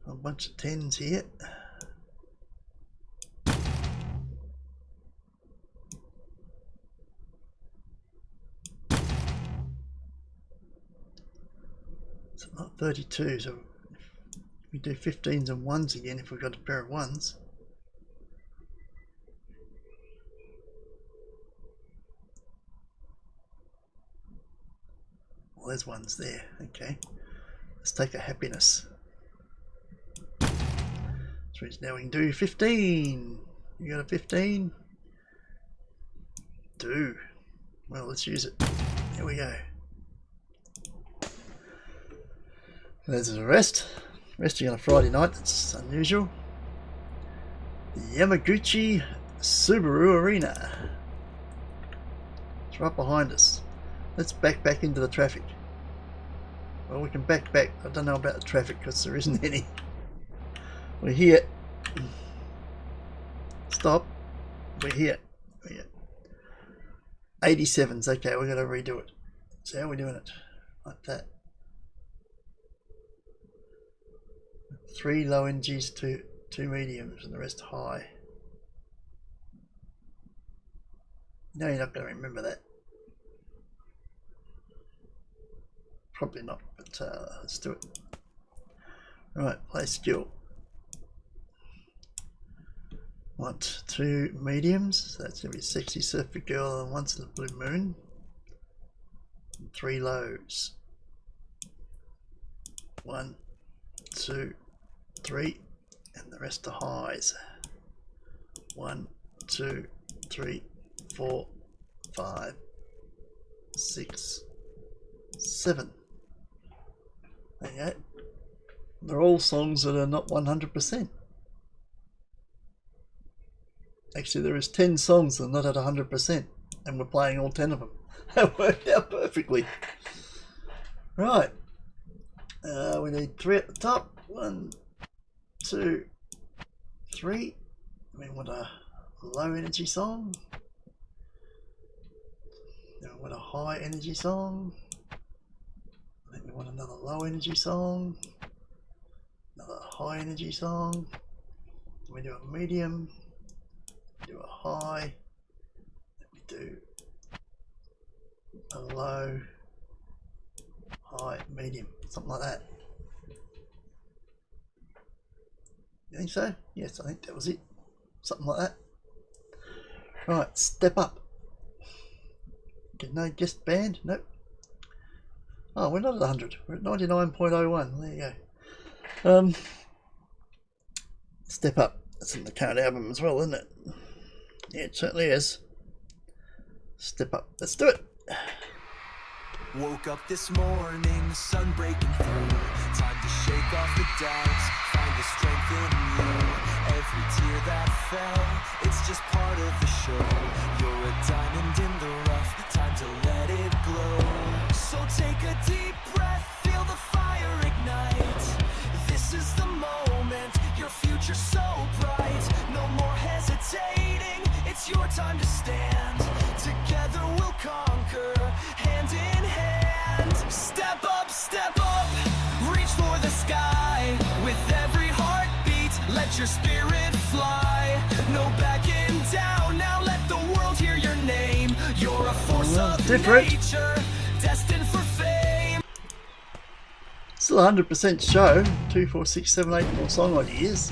A bunch of 10s here. So not 32, so we do 15s and 1s again if we've got a pair of 1s. Well, there's 1s there. Okay, let's take a happiness. So now we can do 15. You got a 15? Do. Well, let's use it. Here we go. There's a rest. Resting on a Friday night, that's unusual. The Yamaguchi Subaru Arena. It's right behind us. Let's back into the traffic. Well, we can back. I don't know about the traffic because there isn't any. We're here. Stop. We're here. 87s. Okay, we're going to redo it. So how are we doing it? Like that. 3 low NGs, 2 mediums, and the rest high. No, you're not going to remember that. Probably not, but let's do it. Right, play skill. Want 2 mediums, so that's going to be Sexy Surfer Girl and Once in a Blue Moon. And 3 lows. 1, 2, 3, and the rest are highs. 1, 2, 3, 4, 5, 6, 7. There you go. They're all songs that are not 100%. Actually, there is 10 songs that are not at 100%, and we're playing all 10 of them. That worked out perfectly. Right. We need 3 at the top. 1, 2, 3. We want a low energy song. Then we want a high energy song. Then we want another low energy song. Another high energy song. We do a medium. Do a high. Then we do a low, high, medium, something like that. You think so? Yes, I think that was it. Something like that. Right, step up. Okay, no guest band? Nope. Oh, we're not at 100. We're at 99.01. There you go. Step up. That's in the current album as well, isn't it? Yeah, it certainly is. Step up. Let's do it. Woke up this morning, the sun breaking through. Time to shake off the doubts, find the strength in you. Every tear that fell, it's just part of the show. You're a diamond in the rough, time to let it glow. So take a deep breath, feel the fire ignite. This is the moment, your future's so bright. No more hesitating, it's your time to stand. Together we'll conquer, hand in hand. Step up, reach for the sky. With every heartbeat, let your spirit fly. No backing down, now let the world hear your name. You're a force of nature, destined for fame. Still 100% show. 2, 4, 6, 7, 8 more song ideas.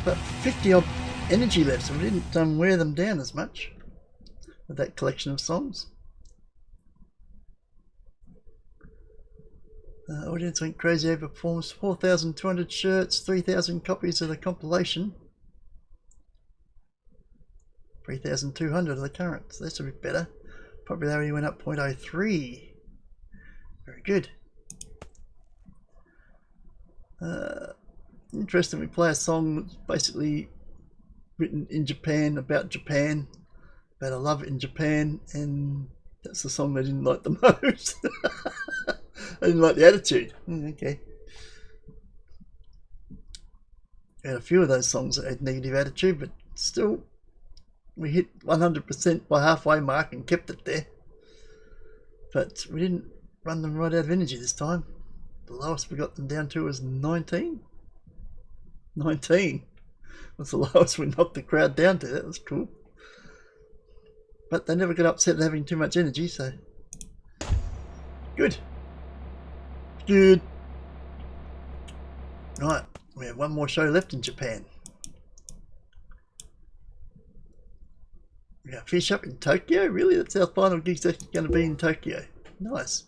But 50 odd energy left, so we didn't wear them down as much with that collection of songs. Audience went crazy over performance. 4,200 shirts, 3,000 copies of the compilation, 3,200 of the current. So that's a bit better. Popularity went up 0.03. Very good. Interesting, we play a song that's basically written in Japan, about a love in Japan, and that's the song they didn't like the most. I didn't like the attitude. Okay. We had a few of those songs that had negative attitude, but still, we hit 100% by halfway mark and kept it there. But we didn't run them right out of energy this time. The lowest we got them down to was 19. 19 was the lowest we knocked the crowd down to. That was cool. But they never got upset at having too much energy, so good. Good. Right, we have one more show left in Japan. We got Fish Up in Tokyo. Really? That's our final gig's actually going to be in Tokyo. Nice.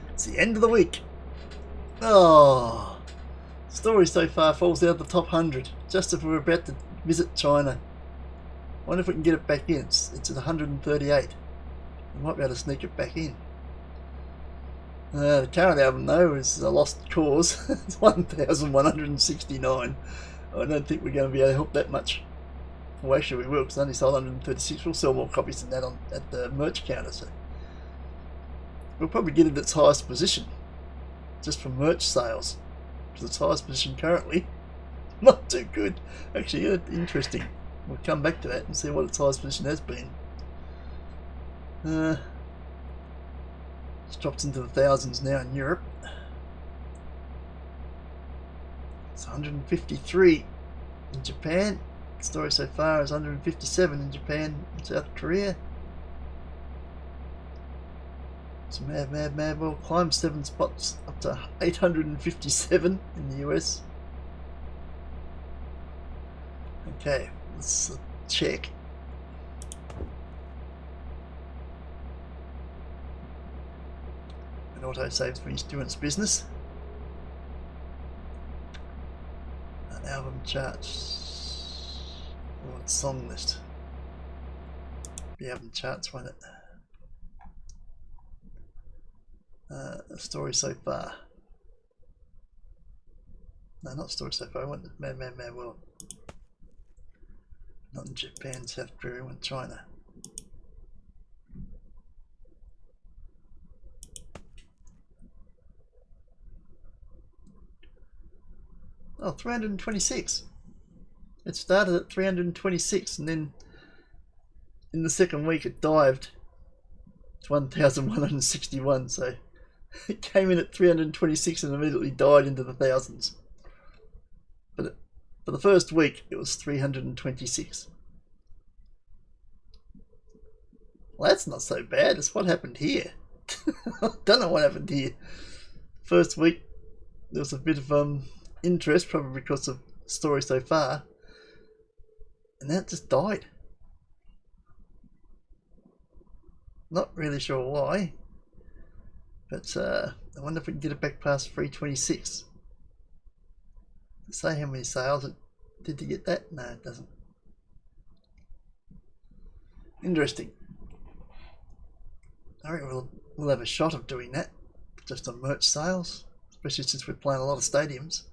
It's the end of the week. Oh, story so far falls out of the top 100. Just as we were about to visit China. Wonder if we can get it back in. It's at 138. We might be able to sneak it back in. The current album though is a lost cause. It's 1,169. I don't think we're going to be able to help that much. Well, actually we will, because I only sold 136. We'll sell more copies than that at the merch counter. So we'll probably get it its highest position, just from merch sales. Because its highest position currently, not too good. Actually, interesting. We'll come back to that and see what its highest position has been. It's dropped into the thousands now in Europe. It's 153 in Japan. The story so far is 157 in Japan and South Korea. So Mad will climb 7 spots up to 857 in the US. Okay, let's check. An autosave's finished doing its business. An album charts. Or its song list. The album charts, won't it? A story so far. No, not story so far. I want Mad World. Not in Japan, South Korea, I want China. Oh, 326. It started at 326 and then in the second week it dived to 1,161, so it came in at 326 and immediately died into the thousands. But for the first week it was 326. Well, that's not so bad. It's what happened here. I don't know what happened here. First week there was a bit of interest, probably because of the story so far, and that just died. Not really sure why, but I wonder if we can get it back past 326. Say how many sales did you get that? No, it doesn't. Interesting. I reckon we'll have a shot of doing that just on merch sales, especially since we're playing a lot of stadiums.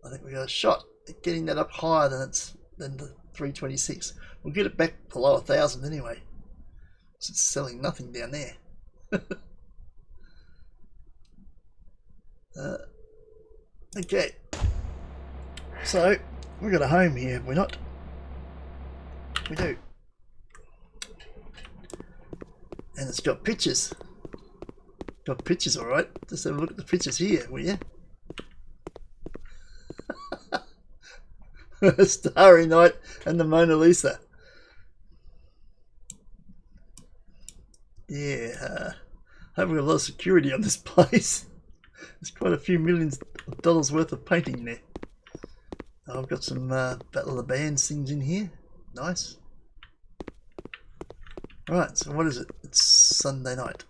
I think we got a shot at getting that up higher than the 326. We'll get it back below 1,000 anyway. So it's selling nothing down there. Okay. So we got a home here, have we not? We do. And it's got pictures. Got pictures, alright. Just have a look at the pictures here, will you? Starry Night and the Mona Lisa. Yeah, hope we've got a lot of security on this place. There's quite a few millions of dollars worth of painting there. I've got some Battle of the Bands things in here. Nice. Right, so what is it? It's Sunday night.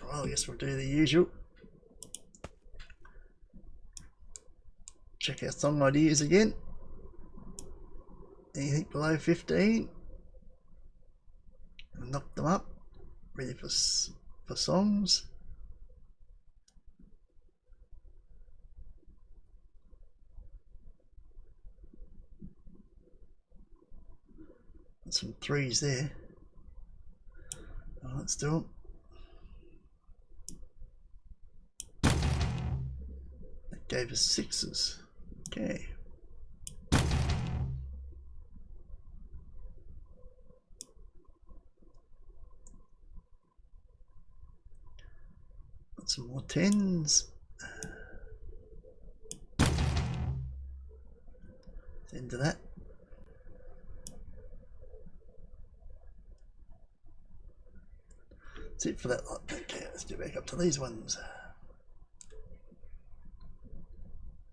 Well, I guess we'll do the usual. Check our song ideas again. Anything below 15? We'll knock them up. Ready for songs. Got some 3s there. Oh, let's do them. That gave us 6s. Okay. Got some more 10s. Into that. That's it for that lot. Okay, let's do back up to these ones.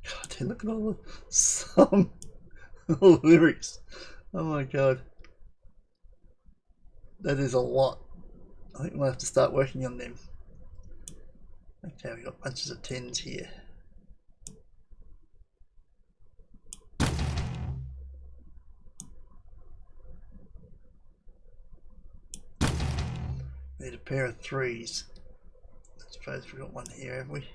God, look at all the song, all the lyrics. Oh my god, that is a lot. I think we'll have to start working on them. Okay, we've got bunches of 10s here. Need a pair of 3s. I suppose we've got one here, have we?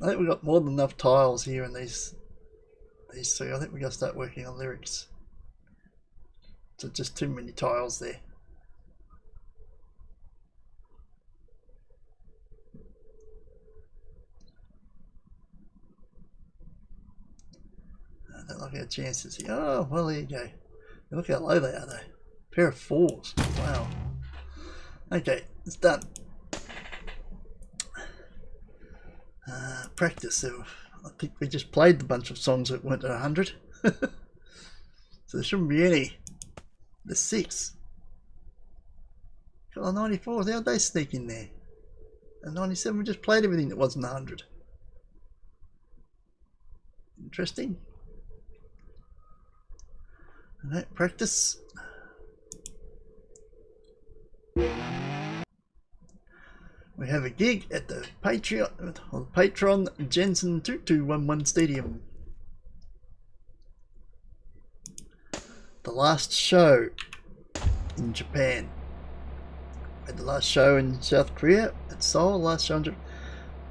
I think we've got more than enough tiles here in these 3. I think we've got to start working on lyrics. So just too many tiles there. I don't like our chances here. Oh, well, there you go. Look how low they are though. Pair of 4s. Wow. Okay, it's done. Practice. So I think we just played the bunch of songs that weren't at 100. So there shouldn't be any. There's 6. Got 94. How'd they sneak in there? And 97, we just played everything that wasn't 100. Interesting. Alright, practice. We have a gig at the Patron Jensen 2211 Stadium. The last show in Japan. We had the last show in South Korea at Seoul. Last show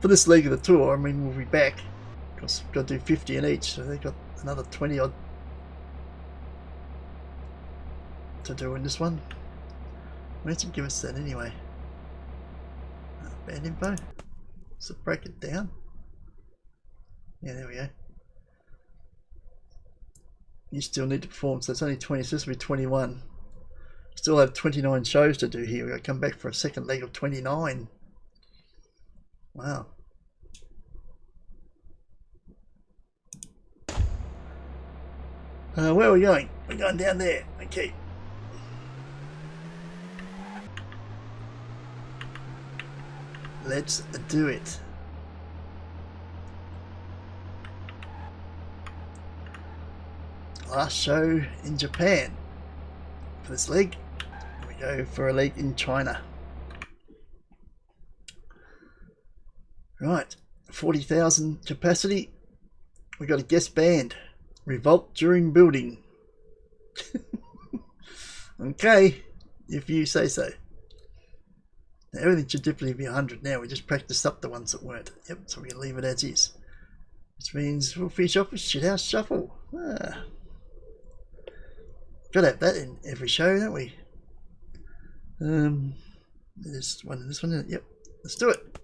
for this leg of the tour. I mean, we'll be back because we've got to do 50 in each, so they've got another 20 odd to do in this one. Why don't you give us that anyway? Band info. So break it down. Yeah, there we go. You still need to perform, so it's only 20, so this will be 21. Still have 29 shows to do here. We've got to come back for a second leg of 29. Wow. Where are we going? We're going down there. Okay. Let's do it. Last show in Japan for this leg. We go for a leg in China. Right, 40,000 capacity. We got a guest band. Revolt during building. Okay, if you say so. Now, everything should definitely be 100 now. We just practiced up the ones that weren't. Yep, so we can leave it as is. Which means we'll finish off with Shithouse Shuffle. Gotta have that in every show, don't we? There's one in this one. Yep, let's do it.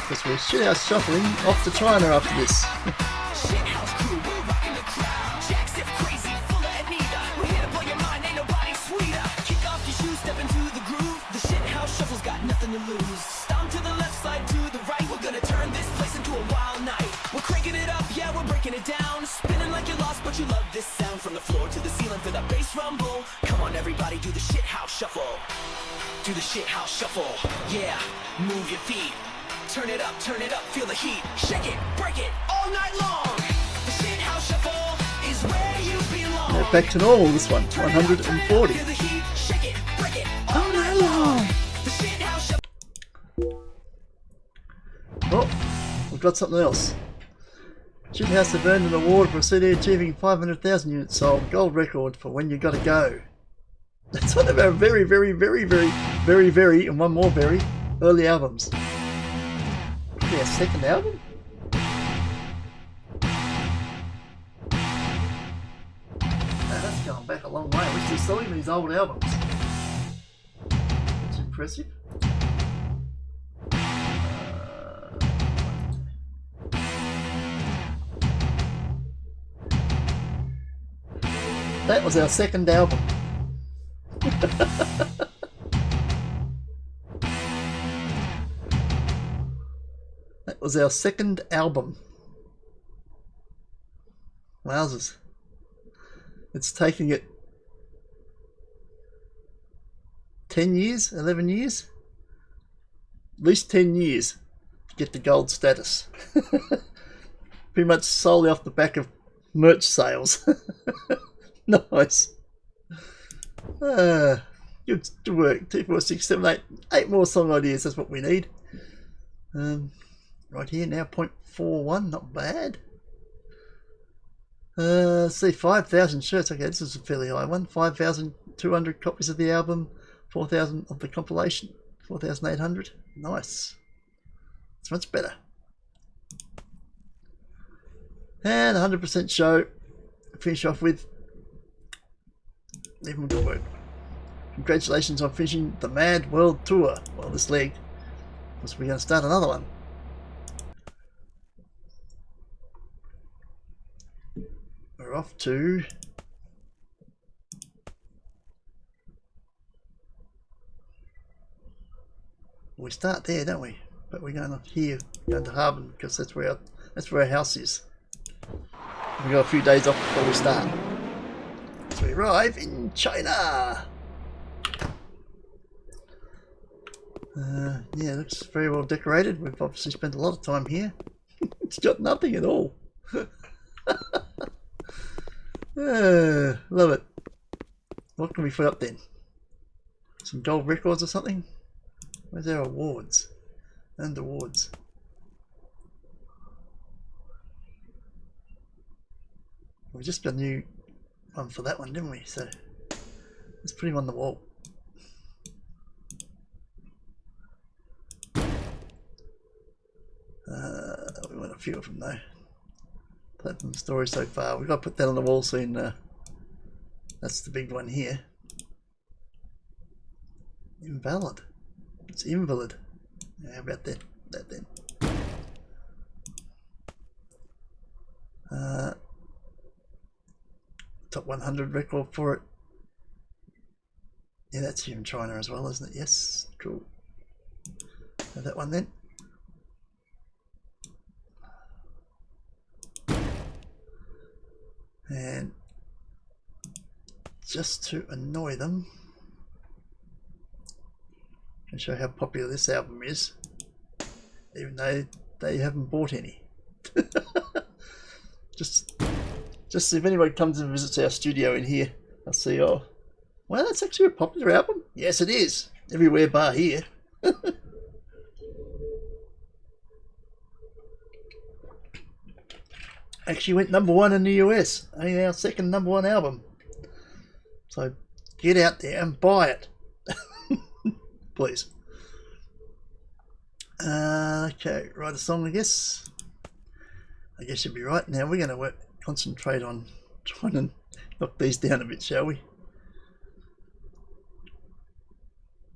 Because we're Shithouse Shuffling off to China after this. Schitthouse crew, we're rocking the crowd. Jacks if crazy, full of Anita. We're here to blow your mind, ain't nobody sweeter. Kick off your shoes, step into the groove. The Schitthouse Shuffle's got nothing to lose. Stomp to the left side, to the right. We're gonna turn this place into a wild night. We're cranking it up, yeah, we're breaking it down. Spinning like you're lost, but you love this sound. From the floor to the ceiling for the bass rumble. Come on, everybody, do the Schitthouse Shuffle. Do the Schitthouse Shuffle. Yeah, move your feet. Turn it up, feel the heat. Shake it, break it, all night long. The Schitthouse Shuffle is where you belong. Now back to normal, this one, 140. Feel the heat. Shake it, break it, all night long. The Schitthouse Shuffle. Oh, we've got something else. Schitthouse have earned an award for a CD achieving 500,000 units sold. Gold record for When You Gotta Go. That's one of our very, and one more very early albums. Yeah, second album? That's going back a long way. We're still selling these old albums. That's impressive. That was our second album. That was our second album. Wowzers. It's taking it 10 years, 11 years? At least 10 years to get the gold status. Pretty much solely off the back of merch sales. Nice. Good work. 2, 4, 6, 7, 8. 8 more song ideas, that's what we need. Right here now, 0.41, not bad. Let's see, 5,000 shirts. Okay, this is a fairly high one. 5,200 copies of the album, 4,000 of the compilation, 4,800. Nice. It's much better. And 100% show. Finish off with even good work. Congratulations on finishing the Mad World Tour. Well, this leg, because we're going to start another one. We're off to We start there, don't we? But we're going up here, going to Harbin, because that's where our house is. We got a few days off before we start. So we arrive in China. Yeah, it looks very well decorated. We've obviously spent a lot of time here. It's got nothing at all. Love it. What can we put up then? Some gold records or something? Where's our awards? And awards. We just got a new one for that one, didn't we? So let's put him on the wall. We want a few of them though. Platinum story so far. We've got to put that on the wall soon. That's the big one here. Invalid. It's invalid. Yeah, how about that then? Top 100 record for it. Yeah, that's here in China as well, isn't it? Yes, cool. Have that one then. And just to annoy them, and show how popular this album is, even though they haven't bought any. just if anybody comes and visits our studio in here, I'll see, oh, well, that's actually a popular album. Yes, it is. Everywhere bar here. Actually went #1 in the US. Only our second #1 album. So get out there and buy it. Please. Okay, write a song, I guess. I guess you'll be right. Now we're going to concentrate on trying to knock these down a bit, shall we?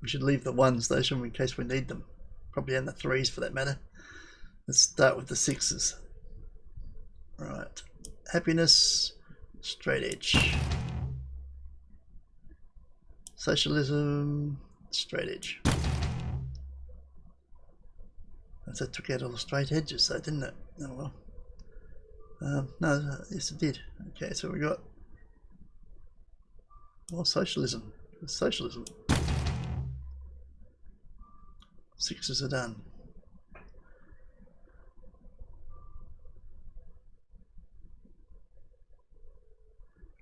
We should leave the ones though, shouldn't we, in case we need them. Probably and the threes for that matter. Let's start with the sixes. Right. Happiness, straight edge. Socialism, straight edge. That took out all the straight edges though, didn't it? Oh well. No, yes it did. Okay, so we got more socialism. Socialism. Sixes are done.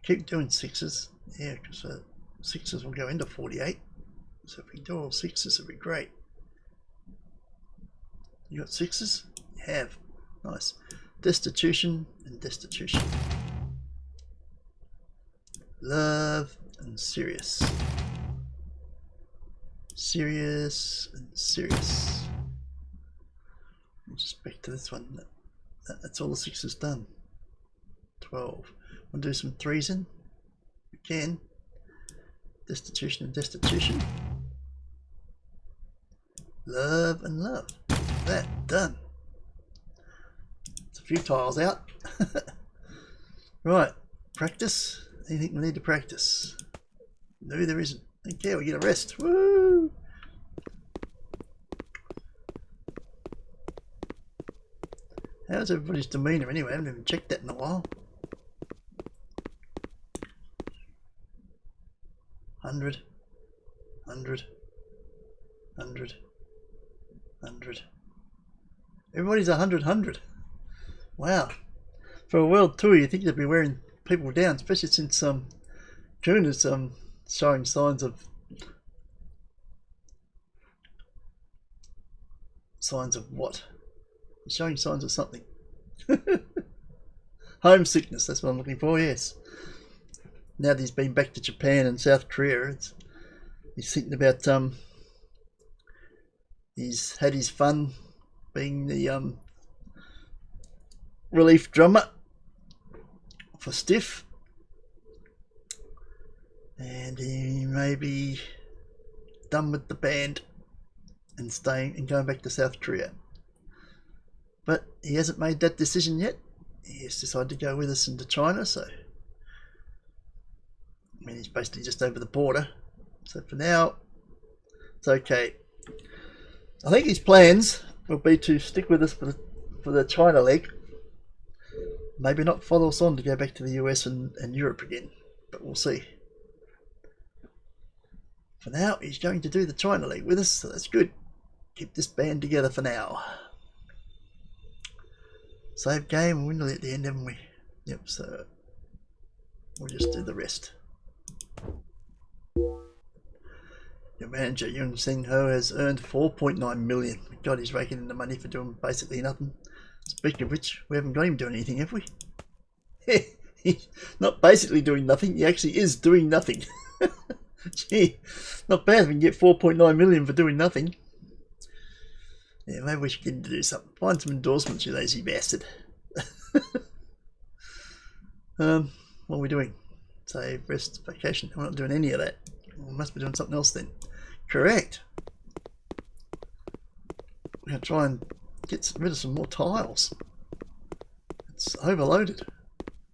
Keep doing sixes, yeah, because sixes will go into 48. So if we do all sixes, it'll be great. You got sixes? You have. Nice. Destitution and destitution. Love and serious. Serious and serious. Just back to this one. That's all the sixes done. 12. We'll do some threes in. We can. Destitution and destitution. Love and love. That done. It's a few tiles out. Right. Practice. Anything we need to practice? No, there isn't. Okay, we get a rest. Woo! How's everybody's demeanour anyway? I haven't even checked that in a while. 100, 100, 100, 100. Everybody's 100. Wow. For a world tour, you think they'd be wearing people down, especially since June is showing signs of what? Showing signs of something. Homesickness, that's what I'm looking for, yes. Now that he's been back to Japan and South Korea, he's thinking about he's had his fun being the relief drummer for Stiff, and he may be done with the band and staying and going back to South Korea. But he hasn't made that decision yet. He has decided to go with us into China, so I mean, he's basically just over the border. So for now, it's okay. I think his plans will be to stick with us for the China leg. Maybe not follow us on to go back to the US and Europe again, but we'll see. For now, he's going to do the China leg with us, so that's good. Keep this band together for now. Save game and win at the end, haven't we? Yep, so we'll just do the rest. Your manager, Yun Sing Ho, has earned 4.9 million. God, he's raking in the money for doing basically nothing. Speaking of which, we haven't got him doing anything, have we? He's not basically doing nothing, he actually is doing nothing. Gee, not bad if we can get 4.9 million for doing nothing. Yeah, maybe we should get him to do something. Find some endorsements, you lazy bastard. What are we doing? Save, rest, vacation. We're not doing any of that. We must be doing something else then. Correct. We're going to try and get rid of some more tiles. It's overloaded.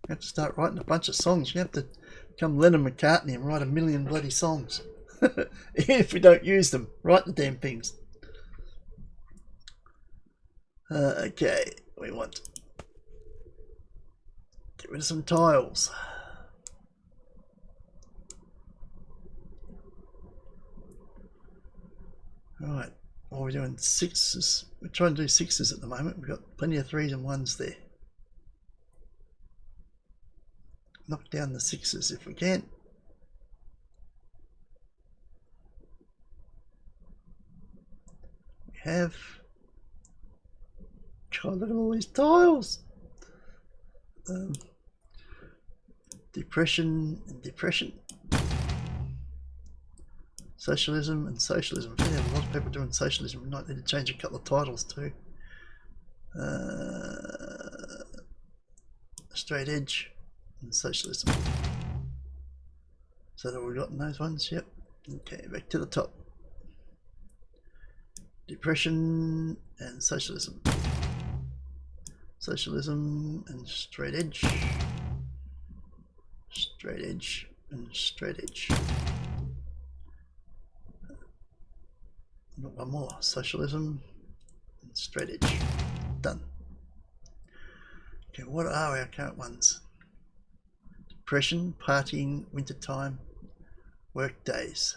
We have to start writing a bunch of songs. You have to become Lennon McCartney and write 1 million bloody songs. Even if we don't use them, write the damn things. Okay, we want to get rid of some tiles. Right, what are we doing? Sixes. We're trying to do sixes at the moment. We've got plenty of threes and ones there. Knock down the sixes if we can. We have. God, look at all these tiles. Depression and depression. Socialism and socialism. I think there are a lot of people doing socialism. We might need to change a couple of titles too. Straight edge and socialism. So that we've got in those ones. Yep. Okay, back to the top. Depression and socialism. Socialism and straight edge. Straight edge and straight edge. Got one more. Socialism and straight edge. Done. Okay, what are our current ones? Depression, partying, wintertime, work days.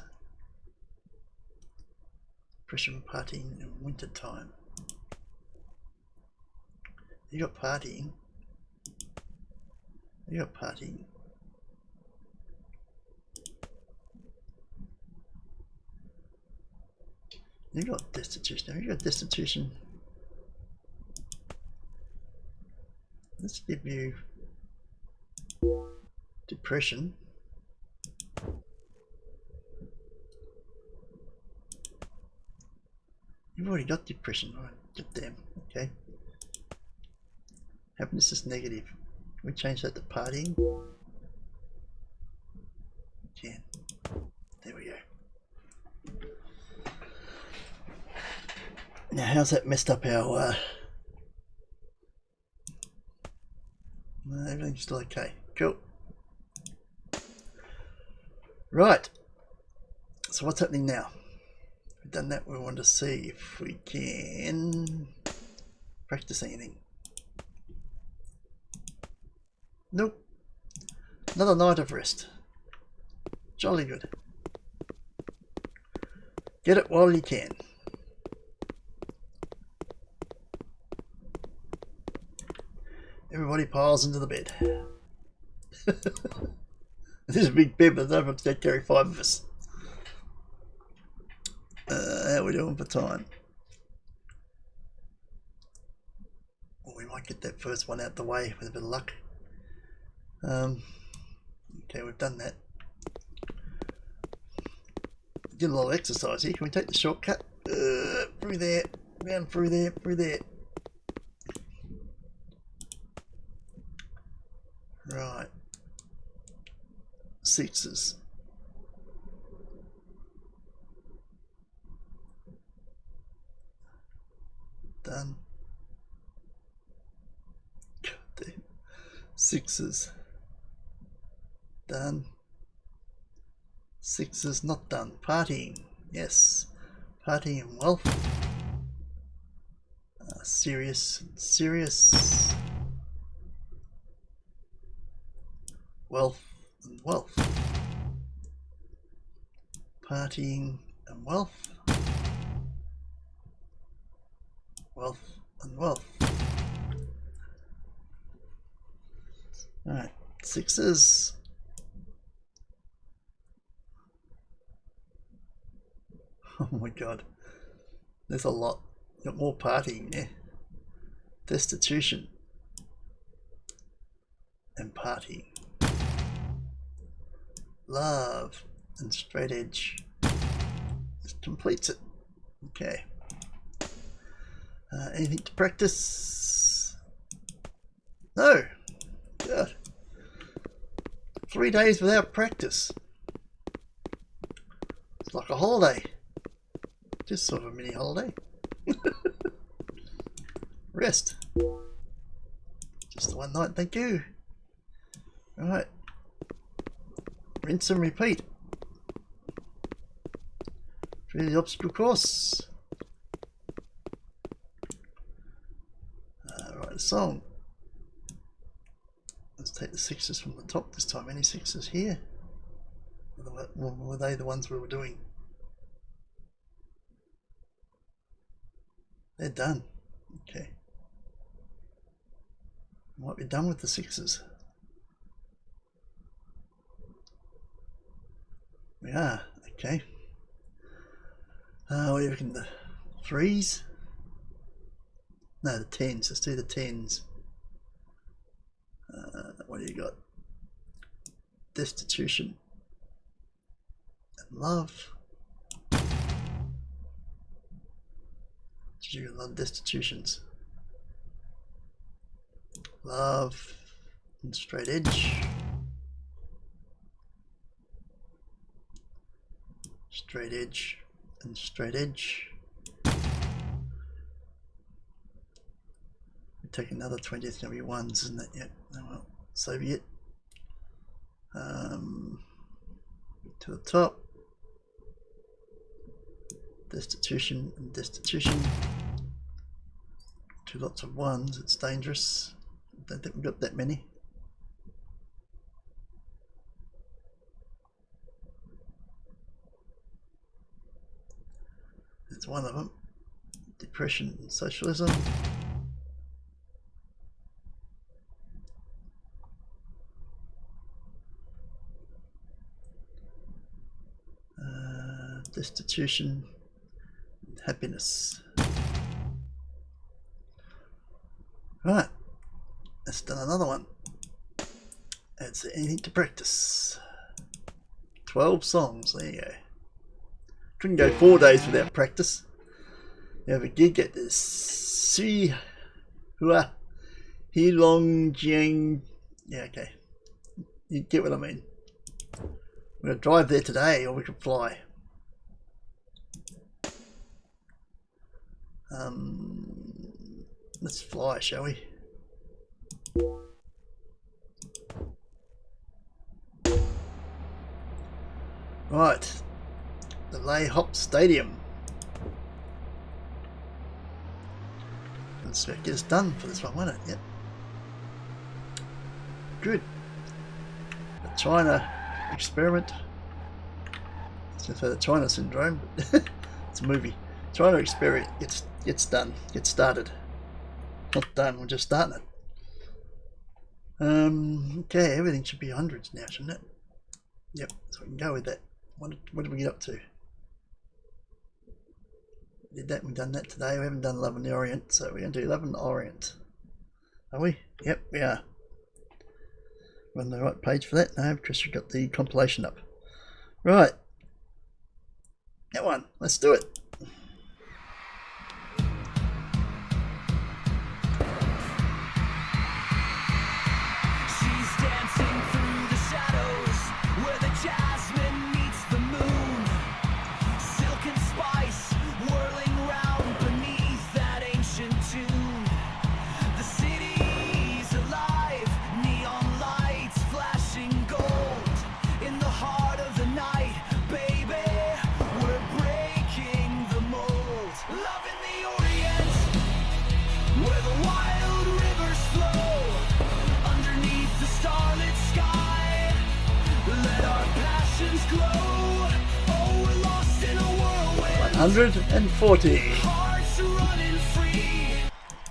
Depression, partying, and wintertime. You got partying. You got partying. You got destitution. Have you got destitution? Let's give you depression. You've already got depression, right? God damn. Okay. Happiness is negative. Can we change that to partying? We can. There we go. Now, how's that messed up our... No, everything's still okay. Cool. Right. So what's happening now? We've done that. We want to see if we can practice anything. Nope. Another night of rest. Jolly good. Get it while you can. Everybody piles into the bed. This is a big bed, but I don't have to carry 5 of us. How are we doing for time? Well, we might get that first one out the way with a bit of luck. Okay, we've done that. Did a lot of exercise here. Can we take the shortcut? Through there, round through there, through there. Right. Sixes. Done. God damn. Sixes. Done. Sixes not done. Partying. Yes. Partying and wealth. Serious. Wealth and wealth. Partying and wealth. Wealth and wealth. Alright, sixes. Oh my god. There's a lot. Got more partying there. Destitution. And partying. Love and straight edge. Just completes it. Okay. Anything to practice? No. God. 3 days without practice. It's like a holiday. Just sort of a mini holiday. Rest. Just the one night, thank you. Alright. Rinse and repeat. Through the obstacle course. Write a song. Let's take the sixes from the top this time. Any sixes here? Were they the ones we were doing? They're done. Okay. Might be done with the sixes. We are. Okay. What do you reckon? The threes? No, the tens. Let's do the tens. What do you got? Destitution and love. Did you love destitutions? Love and straight edge. Straight edge and straight edge. We take another 20th, gonna be ones, isn't it? Yep. Oh well, so be it. To the top. Destitution and destitution. Two lots of ones, it's dangerous. I don't think we've got that many. That's one of them. Depression and socialism. Destitution and happiness. Right, let's done another one. That's anything to practice. 12 songs, there you go. Couldn't go 4 days without practice. You have a gig at the Schitthouse. Heilongjiang. Yeah, okay. You get what I mean. We're going to drive there today, or we could fly. Let's fly, shall we? Right, the Lay Hop Stadium. Let's get us done for this one, won't it? Yep. Good. The China experiment. I was going to say the China syndrome, but it's a movie. China experiment gets done, gets started. Not done, we're just starting it. Okay, everything should be hundreds now, shouldn't it? Yep, so we can go with that. What did we get up to? Did that, we've done that today. We haven't done Love in the Orient, so we're going to do Love in the Orient. Are we? Yep, we are. We're on the right page for that? No, because we've got the compilation up. Right. That one, let's do it. In the heart of the night, baby, we're breaking flames glow. Oh, we're lost in a whirlwind. 140. Hearts are running free.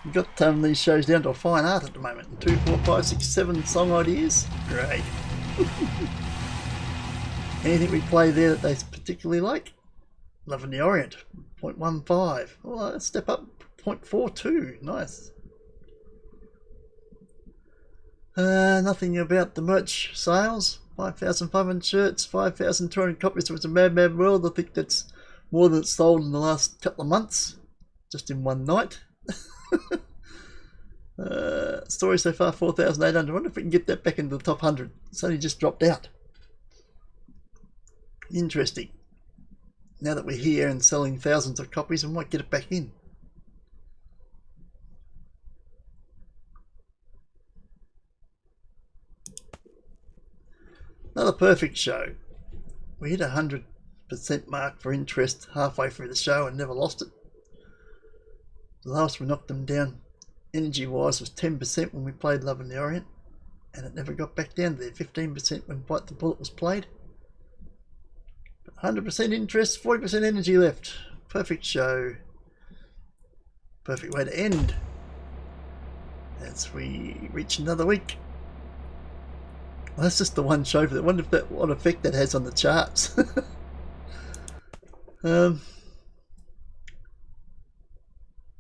We've got these shows down to a fine art at the moment. 2, 4, 5, 6, 7 song ideas. Great. Anything we play there that they particularly like? Love in the Orient. 0.15. Well, let's step up. 0.42. Nice. Nothing about the merch sales. 5,500 shirts, 5,200 copies of the Mad Mad World. I think that's more than it's sold in the last couple of months, just in one night. Story so far 4,800. I wonder if we can get that back into the top 100. It's only just dropped out. Interesting. Now that we're here and selling thousands of copies, we might get it back in. Another perfect show. We hit 100% mark for interest halfway through the show and never lost it. The last we knocked them down energy wise was 10% when we played Love in the Orient, and it never got back down to there. 15% when Bite the Bullet was played. 100% interest, 40% energy left. Perfect show. Perfect way to end as we reach another week. Well, that's just the one show for that. I wonder if that, what effect that has on the charts. The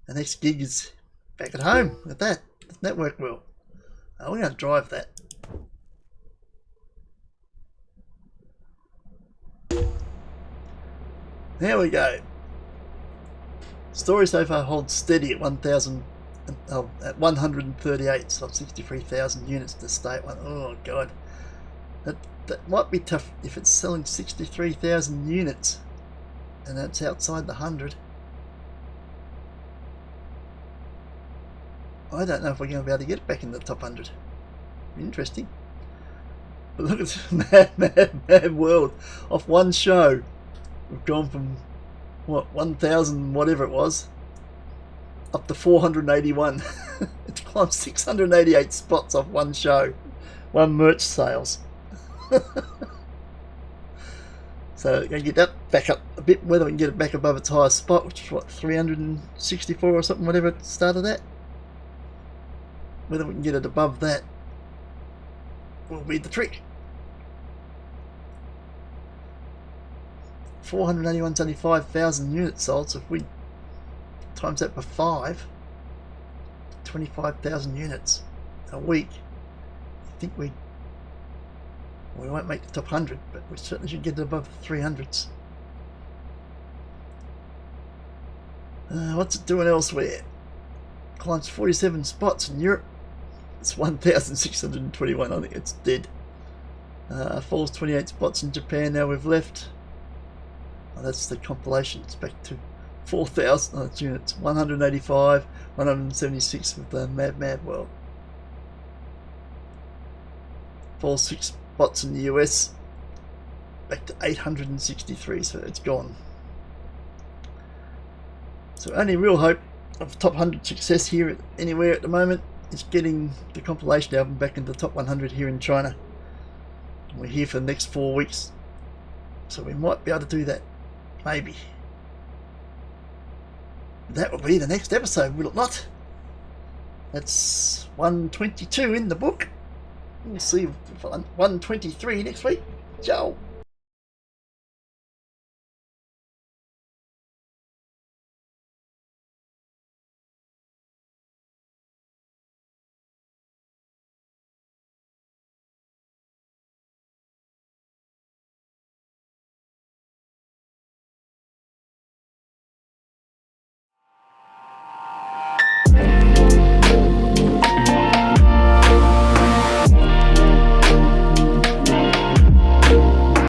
next gig is back at home. At that, doesn't that work well? We're going to drive that. There we go. Story so far holds steady at 1,000. At 138, so 63,000 units to stay at one. Oh god, that might be tough if it's selling 63,000 units and that's outside the 100. I don't know if we're going to be able to get it back in the top 100. Interesting. But look at this mad world. Off one show, we've gone from what 1,000 whatever it was up to 481. It's climbed 688 spots off one show, one merch sales. So we're going to get that back up a bit, whether we can get it back above its highest spot, which is what, 364 or something, whatever it started at. Whether we can get it above that will be the trick. 481 is only 5,000 units sold, so if we times that by 5, 25,000 units a week. I think we won't make the top 100, but we certainly should get it above the 300s. What's it doing elsewhere? Climbs 47 spots in Europe. It's 1,621. I think it's dead. Falls 28 spots in Japan. Now we've left. Oh, that's the compilation. It's back to 4,000 units. 185, 176 with the Mad World. Falls 6 spots in the US. Back to 863. So it's gone. So only real hope of top 100 success here anywhere at the moment is getting the compilation album back into the top 100 here in China. We're here for the next 4 weeks, so we might be able to do that, maybe. That will be the next episode, will it not? That's 122 in the book. We'll see 123 next week. Ciao.